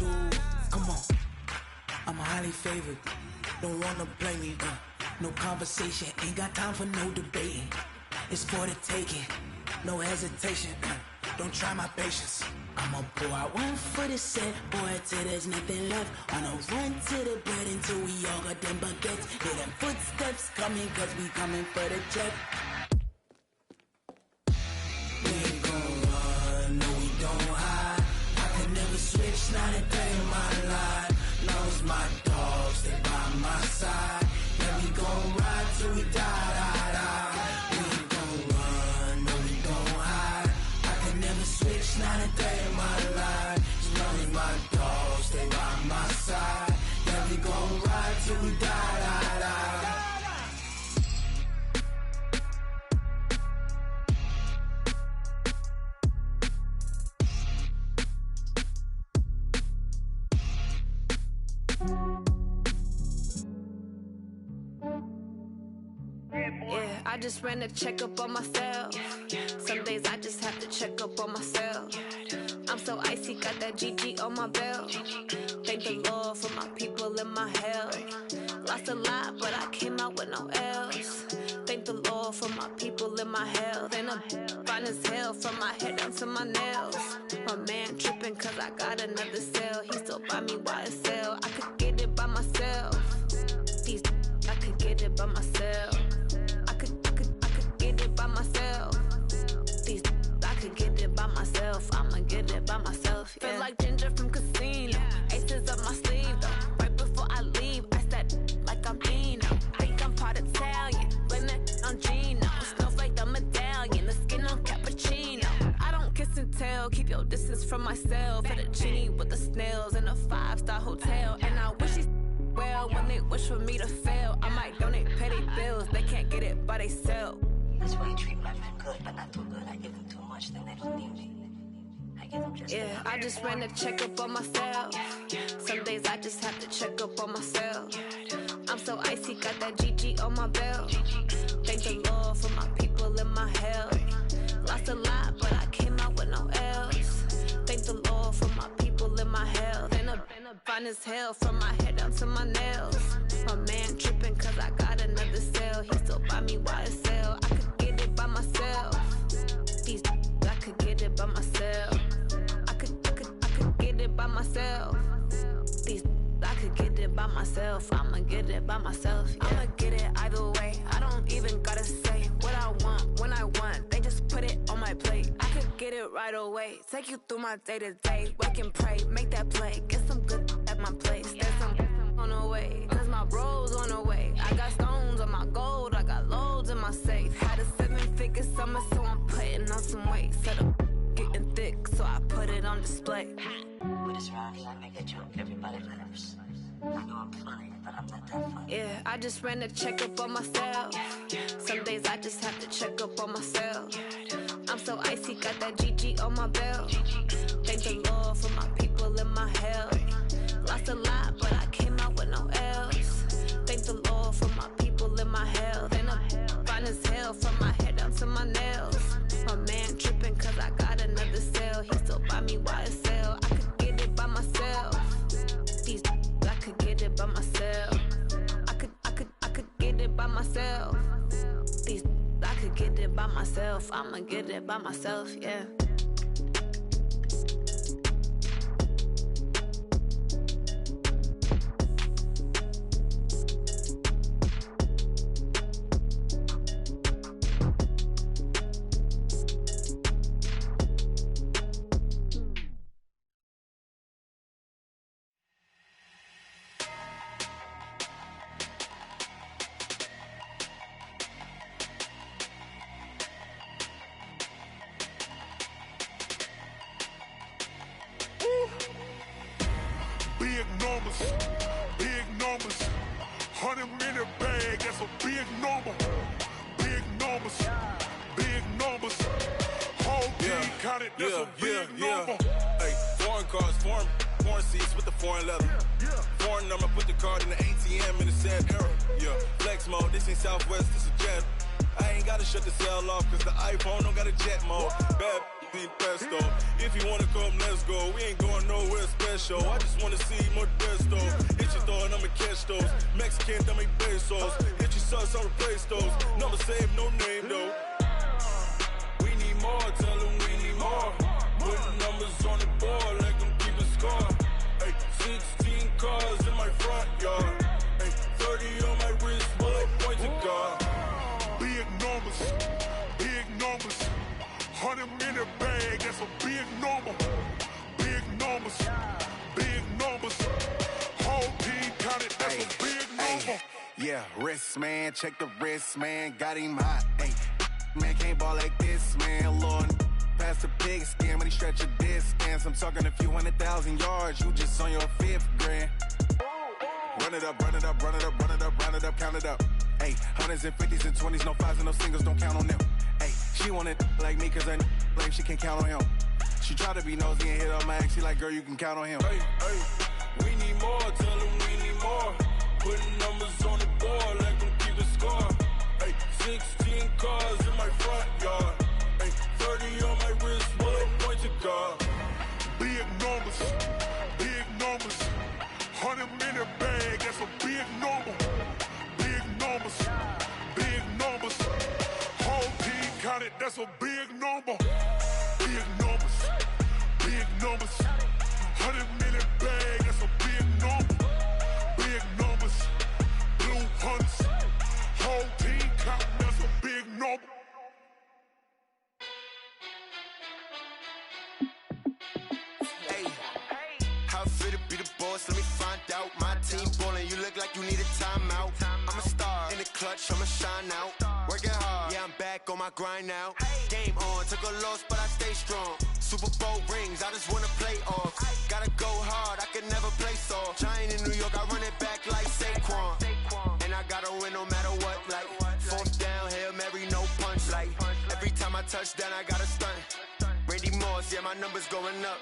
G: Come on, I'm highly favored. Don't wanna play me, no conversation, ain't got time for no debating. It's for the taking, no hesitation. Don't try my patience. I'ma pour out one for the set, boy, till there's nothing left. On a run to the bread until we all got them baguettes. Hear them footsteps coming, cause we coming for the check. We ain't gon' run, no we don't hide. I can never switch, not a day in my life. Long as my dogs stay by my side. Yeah, we gon' ride till we die, die, die. We ain't gon' run, no we don't hide. I can never switch, not a day in my life. As long as my dogs stay by my side. Yeah, we gon' ride till we die, die, die.
H: Yeah, I just ran a checkup on myself. Some days I just have to check up on myself. I'm so icy, got that GG on my belt. Thank the Lord for my people and my health. Lost a lot, but I came out with no L's. Thank the Lord for my people and my health. And I'm fine as hell from my head down to my nails. My man tripping cause I got another cell. He still buy me YSL. I could get it by myself. These I could get it by myself. I could get it by myself. These I could get it by myself. I'ma get it by myself. Yeah. Feel like Ginger from Casino. Aces up my sleeve though. Right before I leave, I said like I'm Dino. Think I'm part Italian. Blame it on Gino. Snowflake the medallion. The skin on cappuccino. I don't kiss and tell. Keep your distance from myself. At a genie with the snails in a 5-star hotel. And I wish he's well when they wish for me to fail. I might donate petty bills. They can't get it by they sell.
I: That's why you treat my men good, but not too good. I give them too much, then they don't need me. I give them just
H: yeah, I just ran a checkup on myself. Some days I just have to check up on myself. I'm so icy, got that GG on my belt. Thank the Lord for my people and my health. Lost a lot, but I came out with no L's. Thank the Lord for my people and my health. And I'm fine as hell from my head down to my nails. My man tripping cause I got another cell. He still buy me YSL. I could get it by myself. These I could get it by myself. I could get it by myself. These I could get it by myself. I'ma get it by myself. Yeah. I'ma get it either way. I don't even gotta say what I want when I want. They just put it on my plate. I could get it right away. Take you through my day to day. Wake and pray, make that play. Get some good at my place. There's some on the way. Cause my bro's on the way. I got stones on my gold. I got loads in my safe. Had a 7-figure summer, so I'm putting on some weight. Set up getting thick, so I put it on display.
I: With this round here, I make a joke. Everybody laughs. I know I'm funny, but I'm not that funny.
H: Yeah, I just ran a checkup on myself. Some days I just have to check up on myself. I'm so icy, got that GG on my belt. Thank the Lord for my people and my health. Lost a lot, but I came out with no L's. Thank the Lord for my people and my health. And I'm fine as hell from my head down to my nails. My man tripping cause I got another cell. He still buy me YSL. I could get it by myself. These I could get it by myself. I could get it by myself. These I could get it by myself. I'ma get it by myself, yeah.
J: that's a big number. Big numbers, big numbers. Whole team counted, that's a big number.
K: Hey, foreign cars, foreign seats with the foreign leather. Foreign number, put the card in the ATM in the sad era. Yeah, flex mode, this ain't Southwest, this is Jet. I ain't gotta shut the cell off, cause the iPhone don't got a jet mode. Bad be pesto. If you wanna come, let's go. We ain't going nowhere special. I just wanna see more desto. Hit your throw and I'ma catch those. Mexican, dame pesos. Hit your sus, I'll replace those. Number save, no name though. We need more, tell them we need more. Putting numbers on the board, let them keep a score. Hey, 16 cars in my front yard. Hey, 30 on my wrist, bullet point to God.
J: Big numbers, big numbers. 100 minute bag, that's a big number. Big numbers, big numbers. Whole team counted, that's a big number.
L: Yeah, wrist man, check the wrist man, got him hot. Ay, man can't ball like this, man. Lord, past the pig skin when he stretch a distance. I'm talking a few 100,000 yards, you just on your 5th grand. Run it up, run it up, run it up, run it up, run it up, count it up. Ay, hundreds and 50s and 20s, no 5s and no singles, don't count on them. Ay, she wanted like me cause her like she can't count on him. She tried to be nosy and hit on my ex, she like, girl, you can count on him.
K: Hey, we need more, tell them we need more. Putting numbers on the board, let them keep a score. Hey, 16 cars in my front yard. Hey, 30 on my wrist, bullet point to God.
J: Big numbers, big numbers. 100 minute bag, that's a big number. Big numbers, big numbers. Whole team counted, that's a big number. Big numbers, big numbers. 100 minute bag, that's a big number. Big numbers, blue hunts. Whole team counting, that's a big number.
M: How fit to be the boss? Let me find out. My team ballin', you look like you need a timeout. I'm a star in the clutch, I'ma shine out. Working hard, yeah, I'm back on my grind now. Game on, took a loss, but I stay strong. Super Bowl rings, I just wanna play off. Gotta go hard, I can never play soft. Giant in New York, I run it back like Saquon. And I gotta win no matter what, like 4th down, Hail Mary, no punch. Like every time I touch down, I gotta stunt. Randy Moss, yeah, my numbers going up.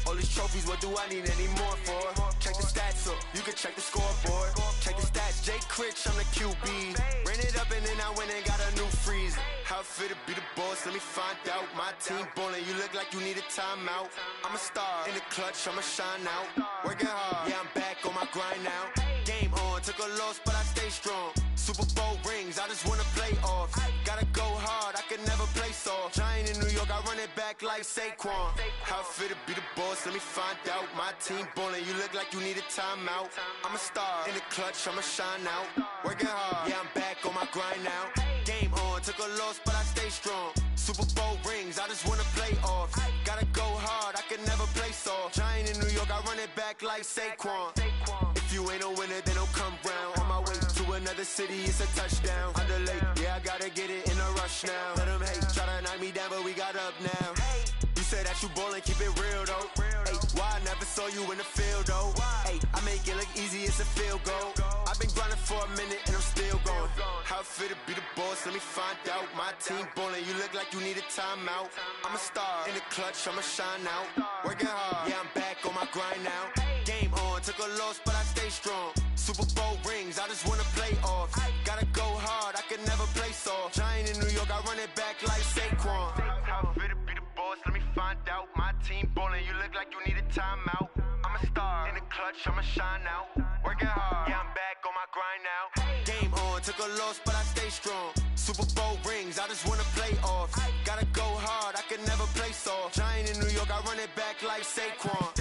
M: All these trophies, what do I need any more for? Check the stats up, you can check the scoreboard. Check the stats, Jay Critch, I'm the QB. Ran it up and then I went and got a new freeze. How fit to be the boss, let me find out. My team ballin', you look like you need a timeout. I'm a star in the clutch, I'ma shine out. Working hard, yeah, I'm back on my grind now. Game on, took a loss, but I stay strong. Super Bowl rings, I just wanna play off. Gotta go hard, I can never play soft. Giant in New York, I run it back like Saquon. How fit to be the boss, let me find out. My team ballin', you look like you need a timeout. I'm a star in the clutch, I'ma shine out. Working hard, yeah, I'm back on my grind now. Game on, took a loss, but I stay strong. Super Bowl rings, I just wanna play off. Gotta go hard, I can never play soft. Giant in New York, I run it back like Saquon. If you ain't a winner, then don't come round. On my way to another city, it's a touchdown. Underlay, yeah, I gotta get it in a rush now. Let them hate, try to knock me down, but we got up now. You say that you ballin', keep it real though. Hey, why I never saw you in the field though? Hey, I make it look easy, it's a field goal. I've been grinding for a minute and I'm still going. How fit to be the boss, let me find out. My team ballin', you look like you need a timeout. I'm a star in the clutch, I'ma shine out. Working hard, yeah, I'm back on my grind now. Game on, took a loss, but I stay strong. Super Bowl rings, I just wanna play off. Gotta go hard, I can never play soft. Giant in New York, I run it back like Saquon. How fit to be the boss, let me find out. My team ballin', you look like you need a timeout. I'm a star in the clutch, I'ma shine out. Working hard, yeah, I'm back on my grind now. Game on, took a loss, but I stay strong. Super Bowl rings, I just wanna play off. Gotta go hard, I can never play soft. Giant in New York, I run it back like Saquon.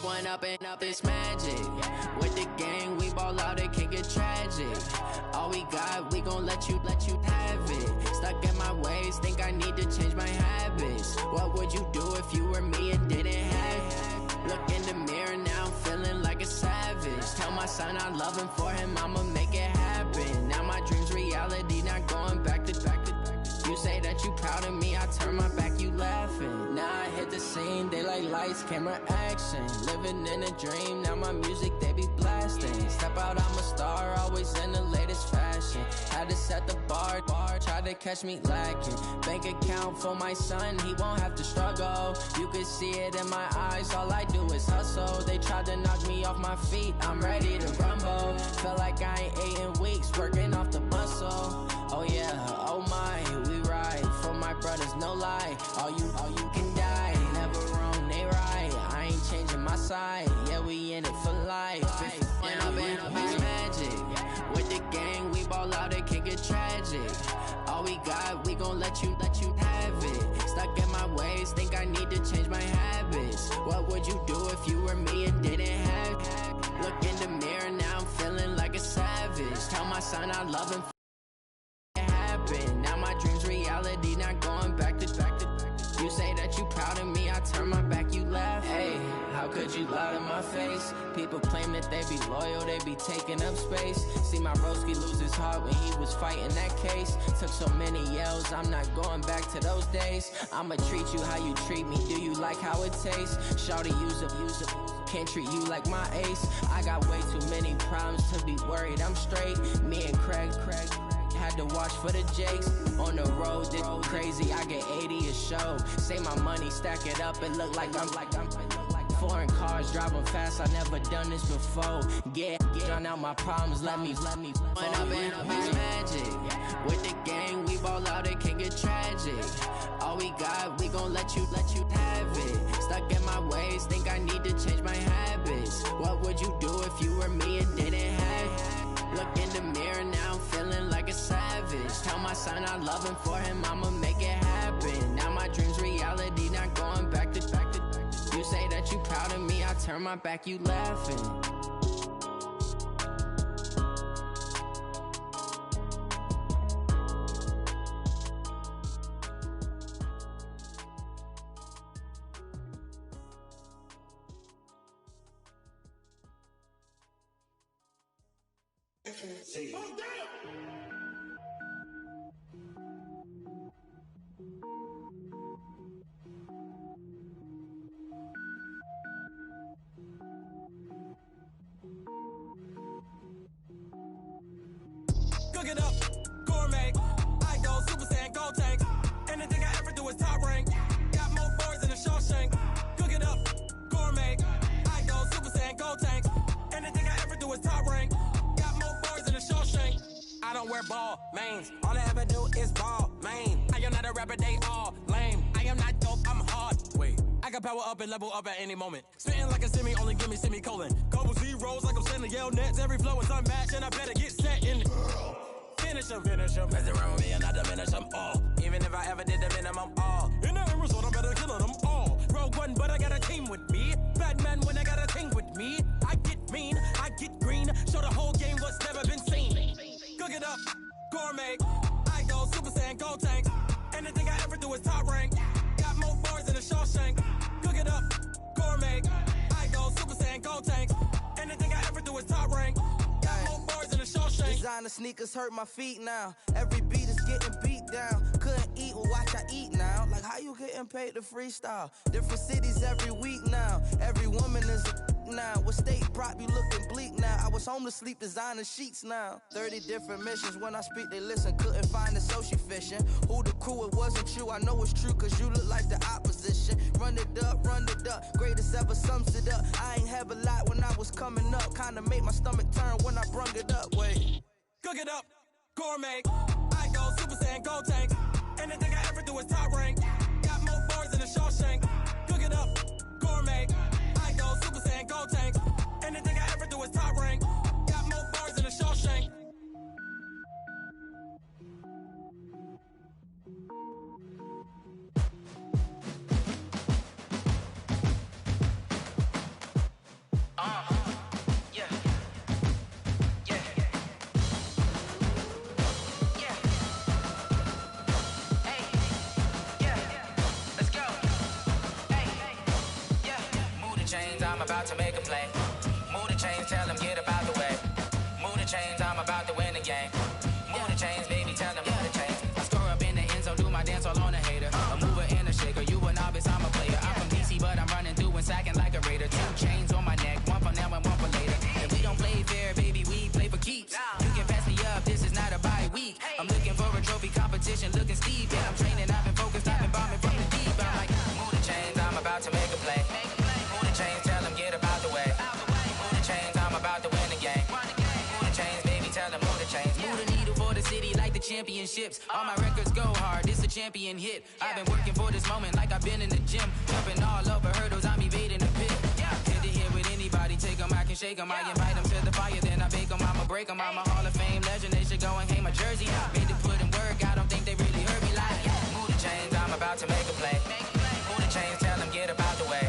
N: one up and up, it's magic. With the gang, we ball out, it can get tragic. All we got, we gon' let you have it. Stuck in my ways, think I need to change my habits. What would you do if you were me and didn't have it? Look in the mirror now, I'm feeling like a savage. Tell my son I love him, for him I'ma make it happen. Now my dream's reality, not going back to. You say that you proud of me, I turn my back, you laughing. Now I hit the scene, they like lights, camera, action. Living in a dream, now my music, they be blasting. Step out, I'm a star, always in the latest fashion. Had to set the bar, try to catch me lacking. Bank account for my son, he won't have to struggle. You can see it in my eyes, all I do is hustle. They tried to knock me off my feet, I'm ready to rumble. Feel like I ain't ate in weeks, working off the muscle. Oh yeah, oh my, we ride for my brothers, no lie. All you can die, never wrong, they right. I ain't changing my side, yeah, we in it for life. When up and up, it's magic. With the gang, we ball out, it can get tragic. All we got, we gon' let you have it. Stuck in my ways, think I need to change my habits. What would you do if you were me and didn't have it? Look in the mirror now, I'm feeling like a savage. Tell my son I love him. Now my dream's reality, not going back to. You say that you proud of me, I turn my back, you laugh. Hey, how could you lie to my face? People claim that they be loyal, they be taking up space. See my broski lose his heart when he was fighting that case. Took so many yells, I'm not going back to those days. I'ma treat you how you treat me, do you like how it tastes? Shawty, use up. Can't treat you like my ace. I got way too many problems to be worried, I'm straight. Me and Craig had to watch for the Jakes. On the road, this crazy, I get 80 a show. Say my money, stack it up, it look like I'm foreign cars, driving fast, I never done this before. Get drown out my problems, let me When up and up, it's magic. With the gang, we ball out, it can get tragic. All we got, we gon' let you have it. Stuck in my ways, think I need to change my habits. What would you do if you were me and didn't have it? Look in the mirror now, I'm feeling like a savage. Tell my son I love him, for him I'ma make it happen. Now my dream's reality, not going back to. You say that you proud of me, I turn my back, you laughing.
O: Cook it up, gourmet. I go Super Saiyan, gold tank. Anything I ever do is top rank. Got more boys than a Shawshank. Cook it up, gourmet. I go Super Saiyan, gold tank. Anything I ever do is top rank. Got more boys than a Shawshank. I don't wear ball mains. All I ever do is ball main. I am not a rapper, they all lame. I am not dope, I'm hard. Wait, I can power up and level up at any moment. Spitting like a semi, only give me semicolon. Couple zeros like I'm sending yell nets. Every flow is unmatched and I better get set in. Finish him. Mess around with me and I diminish them all. Even if I ever did the minimum, all. In the end result, I'm better killing them all. Rogue One, but I got a team with me. Batman when I got a team with me. I get mean, I get green. Show the whole game what's never been seen. Cook it up, gourmet. I go Super Saiyan, gold tank. Anything I ever do is top rank. Got more bars than a Shawshank. Cook it up, gourmet. I go Super Saiyan, gold tank. Anything I ever do is top rank. Got more bars than a Shawshank.
P: Designer sneakers hurt my feet now. Every beat is getting beat down. Couldn't eat, well watch I eat now. Like how you getting paid to freestyle? Different cities every week now. Every woman is a now. What state prop you looking bleak now? I was home to sleep designing sheets now. 30 different missions. When I speak they listen. Couldn't find it so she fishing. Who the crew, it wasn't you. I know it's true cause you look like the opposition. Run it up. Greatest ever sums it up. I ain't have a lot when I was coming up. Kinda made my stomach turn when I brung it up. Wait.
O: Cook it up, gourmet. I go Super Saiyan, gold tank. Anything I ever do is top rank. Got more bars than a Shawshank. Cook it up, gourmet. I go Super Saiyan, gold tank. Anything I ever do is top rank. Got more bars than a Shawshank.
N: I'm about to win the game. Move the chains, baby, tell them move the chains. I score up in the end zone, do my dance all on a hater. A mover and a shaker, you a novice, I'm a player. I'm from DC, but I'm running through and sacking like a raider. 2 chains on my neck, one for now and one for later. And we don't play fair, baby, we play for keeps. You can pass me up, this is not a bye week. I'm looking for a trophy competition, looking steep. Yeah, I'm training, I've been focused, I've been bombing from the deep. I'm like, move the chains, I'm about to make a play. Move the chains, tell them get about the way. Move the chains, I'm about to win the game. Move the chains, baby, tell them move the chains. Move the needle for the city like the championships. All my records go hard, this a champion hit. I've been working for this moment like I've been in the gym. Jumping all over hurdles, I'm evading the pit. Hit to hit with anybody, take them, I can shake them. I invite them to the fire, then I bake them, I'ma break them. I'm a Hall of Fame legend, they should go and hang my jersey. Made to put in work, I don't think they really heard me like, move the chains, I'm about to make a play. Move the chains, tell them get about the way.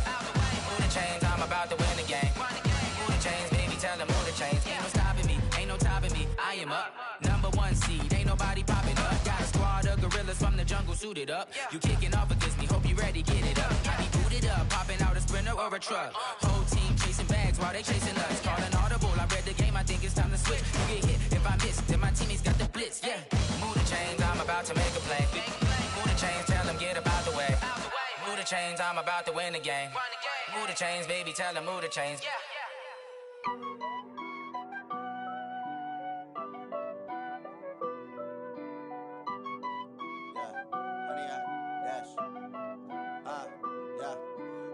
N: Move the chains, I'm about to win the game. Move the chains, baby, tell them move the chains. Ain't no stopping me, ain't no topping me, I am up. Number 1 seed, ain't nobody popping up. Got a squad of gorillas from the jungle suited up. You kicking off against me, hope you ready, get it up. I be booted up, popping out a Sprinter or a truck. Whole team chasing bags while they chasing us. Calling audible, I read the game, I think it's time to switch. You get hit, if I miss, then my teammates got the blitz, yeah. Move the chains, I'm about to make a play. Move the chains, tell them get about the way. Move the chains, I'm about to win the game. Move the chains, baby, tell them move the chains.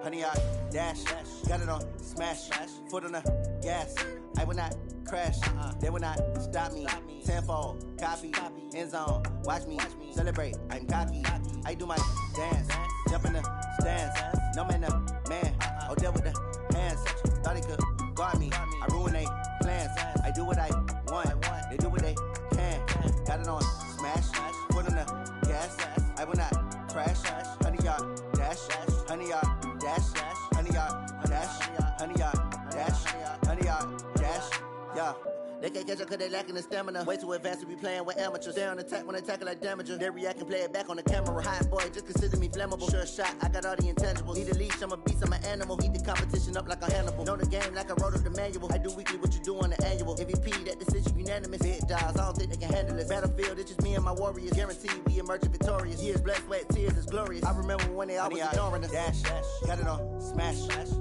Q: Honey, I dash, got it on smash, foot on the gas. I will not crash, they will not stop me. Tenfold, copy, end zone, watch me celebrate. I'm cocky, I do my dance, jump in the stands. No man, man, oh, deal with the hands. Thought he could guard me, I ruin they plans. I do what I want, they do what they can. Got it on smash, foot on the gas. I will not crash, honey, y'all dash, honey, y'all dash, honey, y'all dash, honey, y'all dash, honey, y'all dash, yeah. They can't catch up cause they lacking the stamina. Way too advanced to be playing with amateurs. Stay on attack when they tackle like damager. They react and play it back on the camera. Hot boy, just consider me flammable. Sure shot, I got all the intangibles. Need a leash, I'm a beast, I'm an animal. Heat the competition up like a Hannibal. Know the game like I wrote up the manual. I do weekly what you do on the annual. MVP, that decision unanimous. Big dogs, I don't think they can handle this. Battlefield, it's just me and my warriors. Guaranteed we emerge victorious. Years, blood, sweat, tears, is glorious. I remember when they always ignoring us. Dash, got it on smash,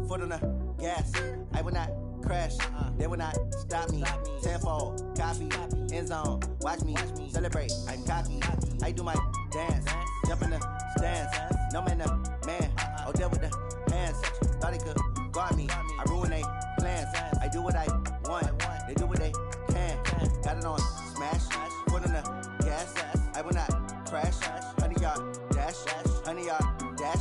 Q: foot on the gas. I will not crash, they will not stop me. Tenfold, copy, end zone, watch me celebrate. I'm cocky, I do my dance, jump in the stands. No man, man, oh, deal with the hands. Thought he could guard me, I ruin they plans. I do what I want, they do what they can. Got it on smash, foot on the gas. I will not crash, honey, y'all dash, honey, y'all dash,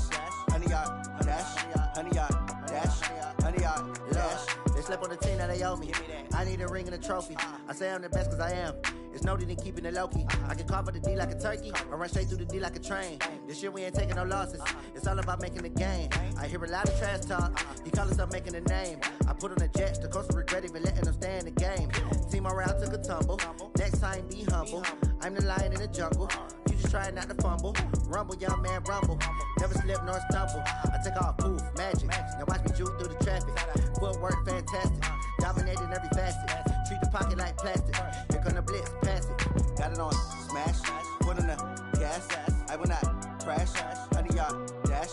Q: honey, y'all dash, honey, y'all dash, honey, y'all dash. They slept on the team that they owe me. I need a ring and a trophy. I say I'm the best cause I am. It's no need in keeping it low-key. I can carve up the D like a turkey or run straight through the D like a train. This year we ain't taking no losses. It's all about making the game. I hear a lot of trash talk. He call himself making a name. I put on the Jets. The coach will regret even letting them stay in the game. Team morale took a tumble. Next time be humble. I'm the lion in the jungle. You just try not to fumble. Rumble, young man, rumble. Never slip nor stumble. I take off, poof, magic. Now watch me juke through the traffic. Footwork fantastic. Dominating every facet. Treat the pocket like plastic. Here come the blitz, pass it. Got it on smash. Foot on the gas. I will not crash. Honey, y'all dash.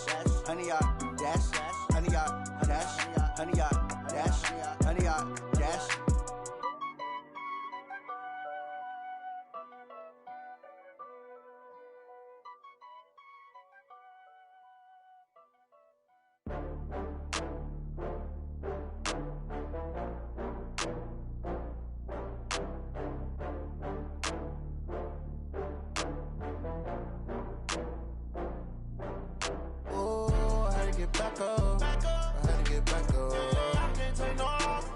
Q: Honey, y'all dash. Honey, y'all dash. Honey, y'all dash. Honey, y'all dash.
R: Back up. I had to get back up. I can't take no off.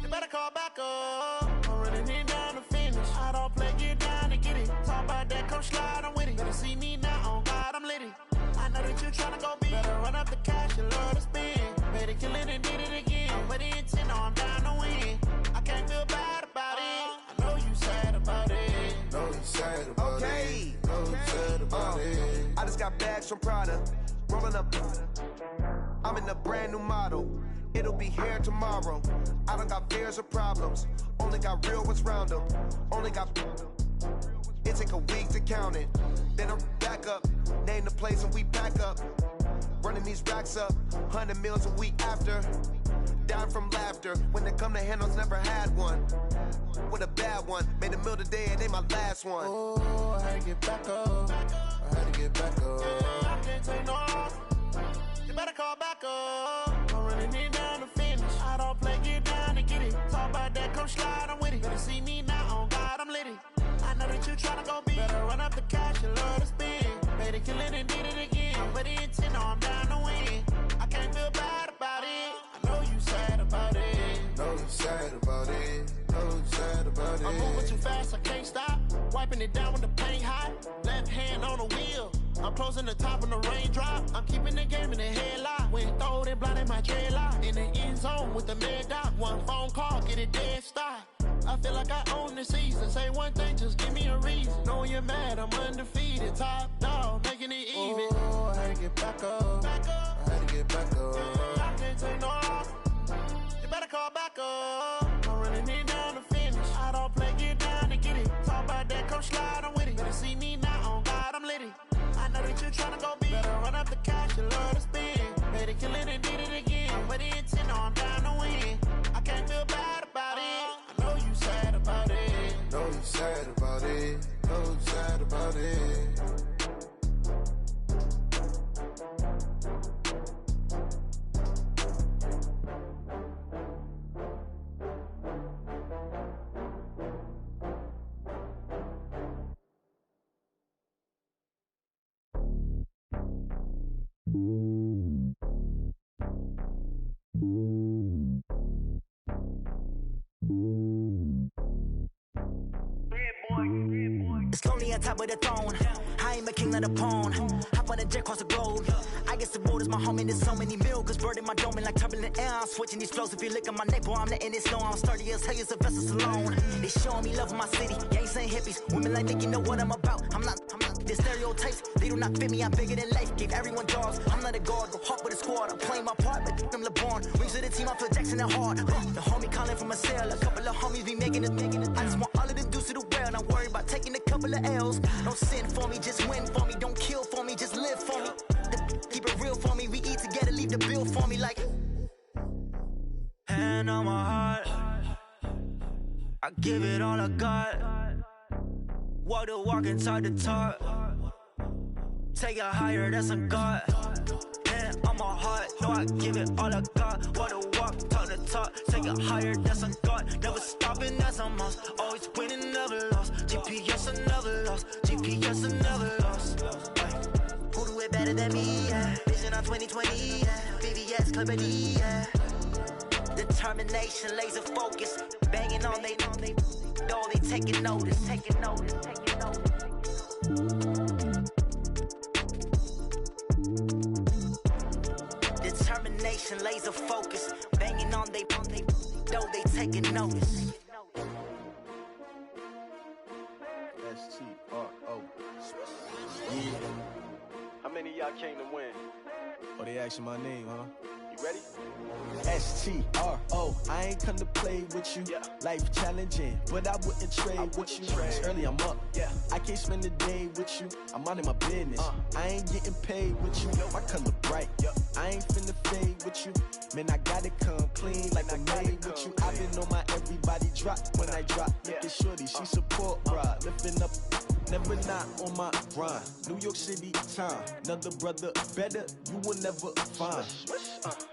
R: You better call back up. I'm running it down to finish. I don't play, get down to get it. Talk about that, come slide, I'm with it. Better see me now, on God, I'm litty. I know that you tryna go big. Better run up the cash, you love to spend. Better kill it and did it again. I'm with the intent, no, I'm down to win. I can't feel bad about it. I know you sad about it.
S: Know you sad about it. Know you sad about it.
T: I just got bags from Prada. Rolling up, I'm in a brand new model.
R: It'll be here tomorrow. I don't got fears or problems. Only got real ones round them. Only got. It take a week to count it. Then I'm back up. Name the place and we pack up. Running these racks up. 100 meals a week after. Down from laughter. When they come to handles, never had one. With a bad one. Made a meal today and they my last one.
S: Oh, I had to get back up. I had to get back up.
R: I can't take no off. You better call back up. I'm running it down to finish. I don't play, get down to get it. Talk about that, come slide, I'm with it. Better see me now, on God, I'm lit it. I know that you tryna go big. Better run up the cash and love to spend. Made it, kill it, and did it again. But the intent, no, I'm down to win. I can't feel bad about it. I know you sad about it.
S: Know you sad about it. Know you sad about it.
R: I'm moving too fast, I can't stop. Wiping it down when the paint hot. Left hand on the wheel. I'm closing the top when the raindrop. I'm keeping the game in the headlock. When throwed and blinded my dreadlock. In the end zone with the mad dot. One phone call, get it dead stop. I feel like I own the season. Say one thing, just give me a reason. Knowing you're mad, I'm undefeated. Top dog, making it even.
S: Oh, I had to get back up. I had to get back up.
R: I can't take no off. You better call back up. I'm running it down to finish. I don't play, get down to get it. Talk about that, come slide, I'm with it. Better see me now, on God, I'm lit it. I know that you tryna go big. Better run up the cash and love to spend. Made it, kill it, and did it again. But the intent, no, I'm down to win. I can't feel bad about it. I know you sad about it.
S: Know you sad about it. Know you sad about it.
T: It's lonely on top of the throne. I ain't a king, not a pawn. Hop on a jet across the globe. I guess the road is my home and there's so many milkers birding my dome like turbulent air. I'm switching these flows. If you look at my neck, boy, I'm letting it snow. I'm sturdy as hell, it's a vessel alone. They showing me love in my city. Gangs ain't hippies. Women like Nick, you know what I'm about. I'm not. The stereotypes, they do not fit me. I'm bigger than life. Gave everyone jobs. I'm not a guard. Go hard with a squad. I'm playing my part, but them LeBron. Rings to the team, I feel Jackson and hard. The homie calling from a cell. A couple of homies be making it. I just want all of them dudes to do well. Not worry about taking a couple of L's. Don't sin for me, just win for me. Don't kill for me, just live for me. Keep it real for me. We eat together, leave the bill for me like. Hand on my heart, I give it all I got. Walk the walk and talk the talk. Take it higher, that's a God. Hand on my heart, no, I give it all I got. Walk the walk, talk the talk. Take it higher, that's a God. Never stopping, that's a must. Always winning, never lost. GPS, I never lost. GPS, I never lost. Who do it better than me? Yeah. Vision on 2020, yeah. VVS, Clippity, yeah. Determination, laser focus. Banging on they know they taking notice. Taking notice, taking notice. Determination, laser focus. Banging on they know they taking notice.
S: S-T-R-O.
U: Yeah. How many of y'all came to win?
S: Oh, they asking my name, huh?
U: You ready?
S: S-T-R-O. I ain't come to play with you. Life challenging, but I wouldn't trade with you. It's early, I'm up. I can't spend the day with you. I'm out of my business. I ain't getting paid with you. My color bright. I ain't finna fade with you. Man, I gotta come clean like I made with you. I've been on my everybody drop when I drop. Look at shorty, she support ride. Lifting up, never not on my grind. New York City time. Another brother better, you will never find.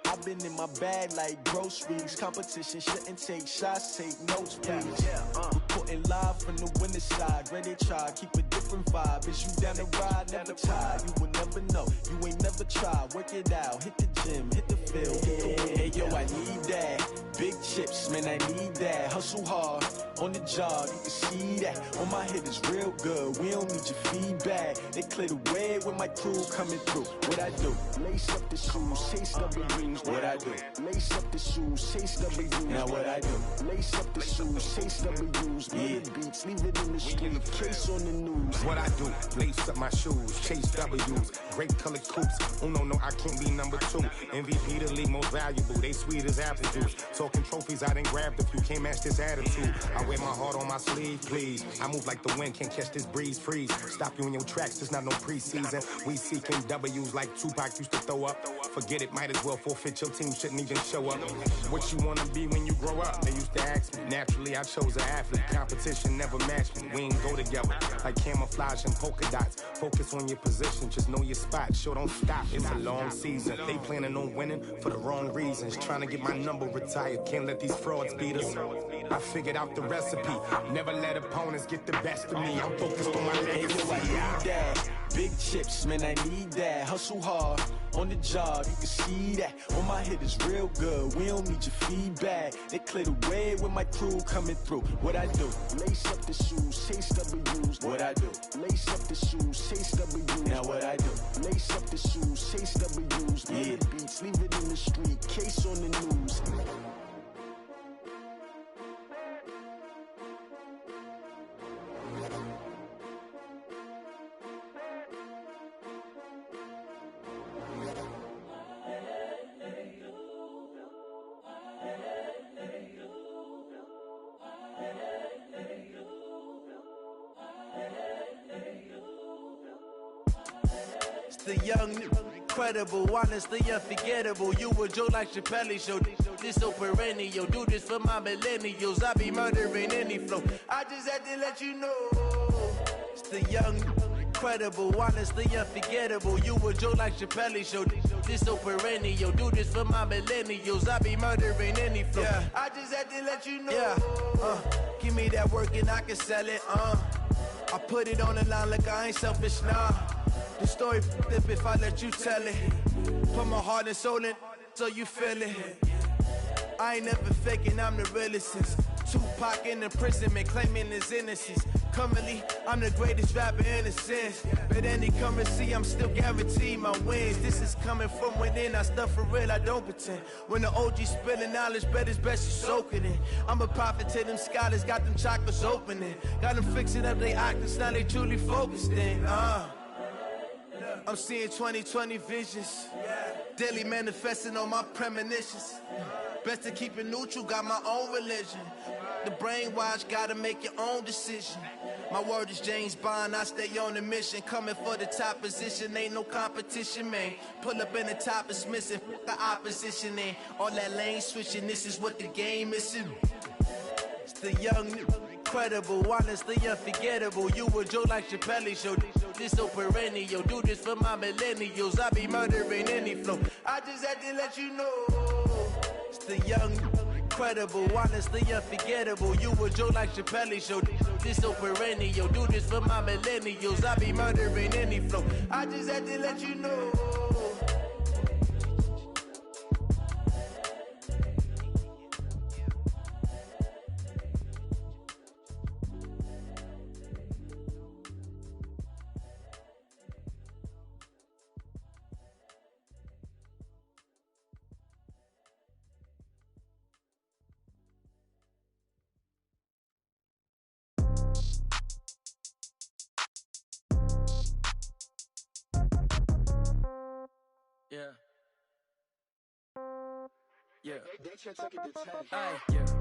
S: I've been in my bag like groceries. Competition shouldn't take shots, take notes, please. Reporting live from the winter side. Ready to try, keep a different vibe. Is you down the ride, never tired. You will never know, you ain't never tried. Work it out, hit the gym, hit the field, hit the win. Hey yo, I need that. Big chips, man, I need that. Hustle hard on the job, you can see that. On my hit is real good. We don't need your feedback. They clear the way with my crew coming through. What I do? Lace up the shoes, chase W's. What I do? Lace up the shoes, chase W's. Now what I do? Lace up the shoes, chase W's. Yeah, beats, leave it in the street, case on the news.
B: What I do? Lace up my shoes, chase W's. Great colored coops. Uno, no, I can't be number 2. MVP, the league most valuable. They sweet as apple juice. Talking trophies, I done grabbed a few. Can't match this attitude. I wear my heart on my sleeve, please. I move like the wind, can't catch this breeze, freeze. Stop you in your tracks, there's not no preseason. We seeking W's like Tupac used to throw up. Forget it, might as well forfeit. Your team shouldn't even show up. What you wanna be when you grow up? They used to ask me. Naturally, I chose an athlete. Competition never matched me. We ain't go together like camouflage and polka dots. Focus on your position, just know your spot. Sure, don't stop. It's a long season. They planning on winning for the wrong reasons. Trying to get my number retired. Can't let these frauds beat us. I figured out the recipe. Never let opponents get the best of me. I'm focused on my legacy.
S: I need that. Big chips, man, I need that. Hustle hard on the job, you can see that. On my hit is real good. We don't need your feedback. They clear the way with my crew coming through. What I do? Lace up the shoes, chase W's. What I do? Lace up the shoes, chase W's. Now what I do? Lace up the shoes, chase W's. Yeah, beats, leave it in the street, case on the news.
P: The young, incredible, honestly unforgettable. You a Joe like Chappelle show. This so perennial. Do this for my millennials. I be murdering any flow. I just had to let you know. It's the young, incredible, honestly unforgettable. You a Joe like Chappelle show. This so perennial. Do this for my millennials. I be murdering any flow. Yeah. I just had to let you know. Yeah. Give me that work and I can sell it. I put it on the line like I ain't selfish, nah. The story flip if I let you tell it. Put my heart and soul in so you feel it. I ain't never faking, I'm the realest since Tupac in imprisonment, claiming his innocence. Currently, I'm the greatest rapper in a sense. But any currency, I'm still guaranteed my wins. This is coming from within, I stuff for real, I don't pretend. When the OG spilling knowledge, bet it's best you soak it in. I'm a prophet to them scholars, got them chakras opening. Got them fixing up they octaves, now they truly focused in. I'm seeing 2020 visions. Daily manifesting on my premonitions. Best to keep it neutral, got my own religion. The brainwash, gotta make your own decision. My word is James Bond, I stay on the mission. Coming for the top position, ain't no competition, man. Pull up in the top is missing, fuck the opposition, and all that lane switching, this is what the game is. It's the young, incredible, honestly unforgettable. You a Joe like Chappelle show. This so perennial. Do this for my millennials. I be murdering any flow. I just had to let you know. It's the young, incredible, honestly unforgettable. You a Joe like Chappelle show. This so perennial. Do this for my millennials. I be murdering any flow. I just had to let you know.
V: Yeah. Yeah.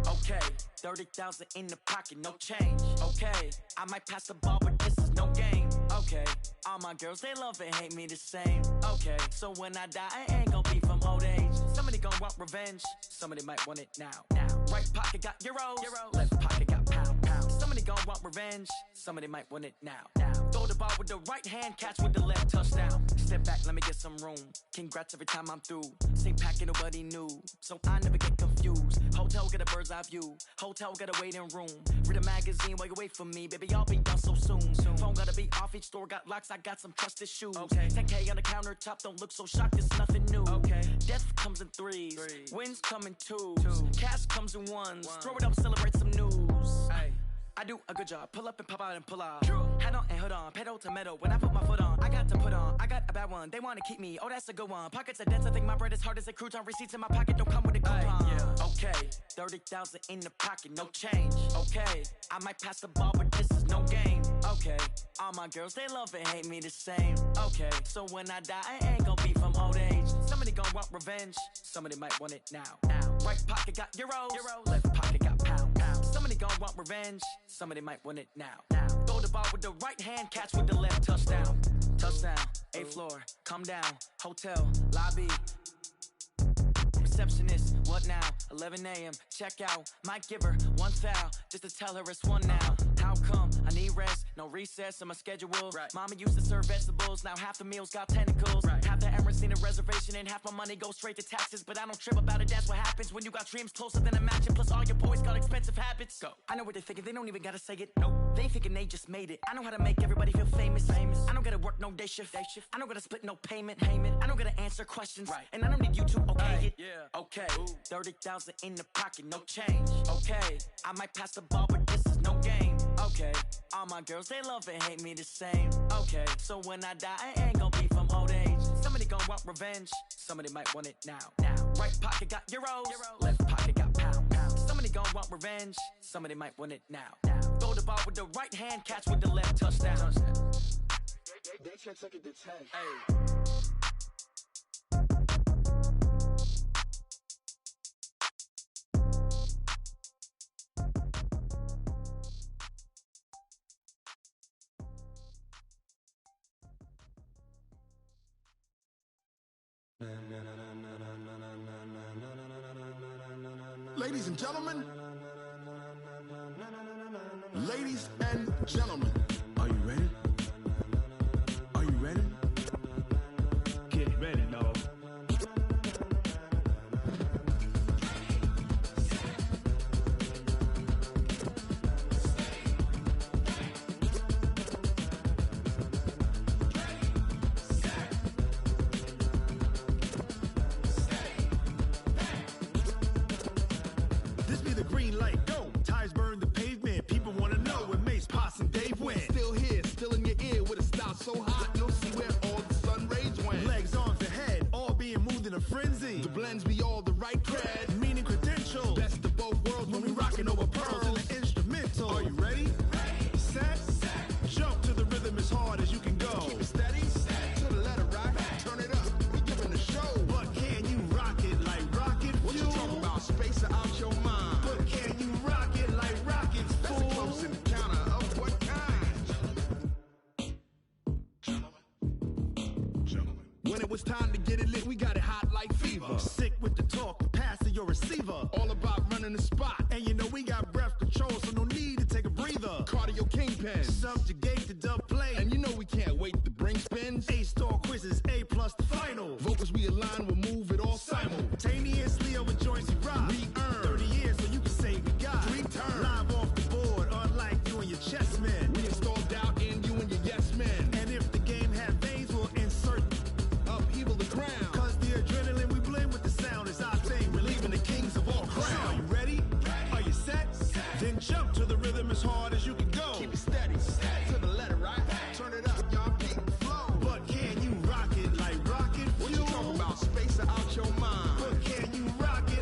V: Okay. 30,000 in the pocket, no change. Okay. I might pass the ball, but this is no game. Okay. All my girls, they love and hate me the same. Okay. So when I die, I ain't gon' be from old age. Somebody gon' want revenge. Somebody might want it now. Right pocket got euros. Left pocket got pound. Somebody gon' want revenge. Somebody might want it now. Throw the ball with the right hand, catch with the left, touchdown. Step back, let me get some room. Congrats every time I'm through. Same packet, nobody knew, so I never get confused. Hotel got a bird's eye view. Hotel got a waiting room. Read a magazine while you wait for me, baby. I'll be done so soon. Phone gotta be off. Each store got locks. I got some trusted shoes. 10K on the countertop. Don't look so shocked. It's nothing new. Death comes in threes. Wins come in twos. Cash comes in ones. Throw it up, celebrate some news. I do a good job. Pull up and pop out and pull out. Head on and hood on, pedal to metal. When I put my foot on, I got to put on. I got a bad one. They want to keep me. Oh, that's a good one. Pockets are dense. I think my bread is hard as a crouton. Receipts in my pocket don't come with a coupon. Yeah. Okay, 30,000 in the pocket, no change. Okay, I might pass the ball, but this is no game. Okay, all my girls they love and hate me the same. Okay, so when I die, I ain't gonna be from old age. Somebody gonna want revenge. Somebody might want it now. Right pocket got euros. Left pocket got pound. Somebody gonna want revenge. Somebody might want it now. Throw the ball with the right hand, catch with the left. Touchdown. Touchdown. 8th floor. Come down. Hotel. Lobby. Receptionist, what now? 11 a.m. Check out. Might give her one foul just to tell her it's one now. How come? I need rest, no recess in my schedule. Mama used to serve vegetables, now half the meals got tentacles. Half the errands need a reservation and half my money goes straight to taxes. But I don't trip about it, that's what happens when you got dreams closer than a mansion. Plus all your boys got expensive habits. Go. I know what they're thinking, they don't even gotta say it. Nope. They thinking they just made it. I know how to make everybody feel famous. I don't gotta work no day shift. I don't gotta split no payment. I don't gotta answer questions. And I don't need you to okay it. Okay, 30,000 in the pocket, no change. Okay, I might pass the ball, but this is no game. Okay, all my girls, they love and hate me the same. Okay, so when I die, I ain't gonna be from old age. Somebody gonna want revenge. Somebody might want it now. Right pocket got euros. Left pocket got pound. Somebody gonna want revenge. Somebody might want it now. Throw the ball with the right hand, catch with the left. Touchdown.
R: They can't take it to 10.
V: Hey.
R: Ladies and gentlemen, ladies and gentlemen, are you ready? Are you ready?
D: Get ready, no.
E: This be the green light, go. Tires burn the pavement. People wanna know where Mace, Potts, and Dave went.
R: Still here, still in your ear with a style so hot, you'll see where all the sun rays went.
E: Legs, arms, and head, all being moved in a frenzy.
R: The blends be all the right cred,
E: meaning credentials.
R: best of both worlds when we rockin' over pearls
E: in the instrumental.
R: Are you ready?
E: Set, jump to the rhythm as hard as you can go.
R: Keep it steady, to the letter right, turn it up, we giving the show.
E: But can you rock it like rocket fuel?
R: What you talking about, space or out your mind?
E: But can you rock it like rockets,
R: That's
E: fool?
R: a close encounter of what kind?
E: When it was time to get it lit, we got it hot like fever. Sick with the talk, pass to your receiver.
R: All about running the spot,
E: And you know we got breath control, so no need to take a breather.
R: cardio kingpin.
E: Subjugate the dub play.
R: And you know we can't wait to bring spins.
E: A-star quizzes, A+ the final.
R: Vocals we align, we'll move it all
E: Simultaneously over joints we rock.
R: We earn
E: 30 years, so you can say we got
R: 3 turns.
E: live off the board, unlike you and your chess men.
R: We install doubt in you and your yes men.
E: And if the game had veins, we'll insert
R: Upheaval the ground.
E: Cause the adrenaline we blend with the sound is our thing, relieving the kings of all crowns. So are you ready? Are you set? Then jump to the rhythm as hard as you can go.
R: Keep it steady, to the letter right. Turn it up, y'all keep the flow.
E: But can you rock it like rocket fuel?
R: What you talking about, space or out your mind?
E: But can you rock it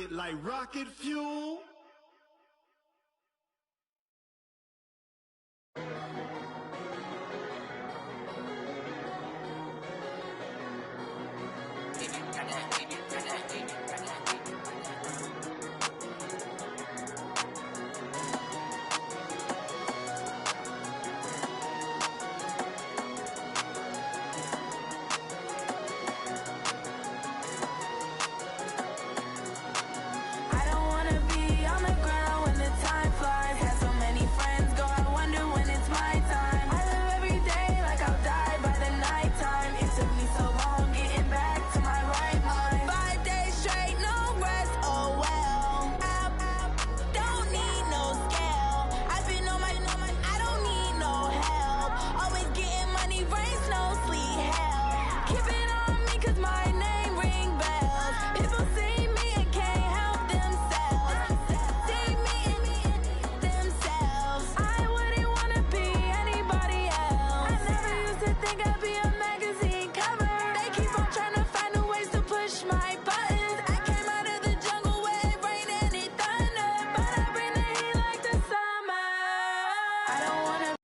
E: it like rocket fuel.
F: I don't wanna be on the ground when the time flies. Had so many friends go, I wonder when it's my time. I live every day like I'll die by the nighttime. It took me so long getting back to my right mind. 5 days straight, no rest, oh well. Don't need no scale. I've been on my, I don't need no help. Always getting money, rain, snow, sleet, hell. Keep it on me 'cause my name ring bells. People see me and can't help themselves. See me and themselves. I wouldn't wanna be anybody else. I never used to think I'd be a magazine cover. They keep on trying to find new ways to push my buttons. I came out of the jungle where it rained and it thundered, but I bring the heat like the summer. I don't wanna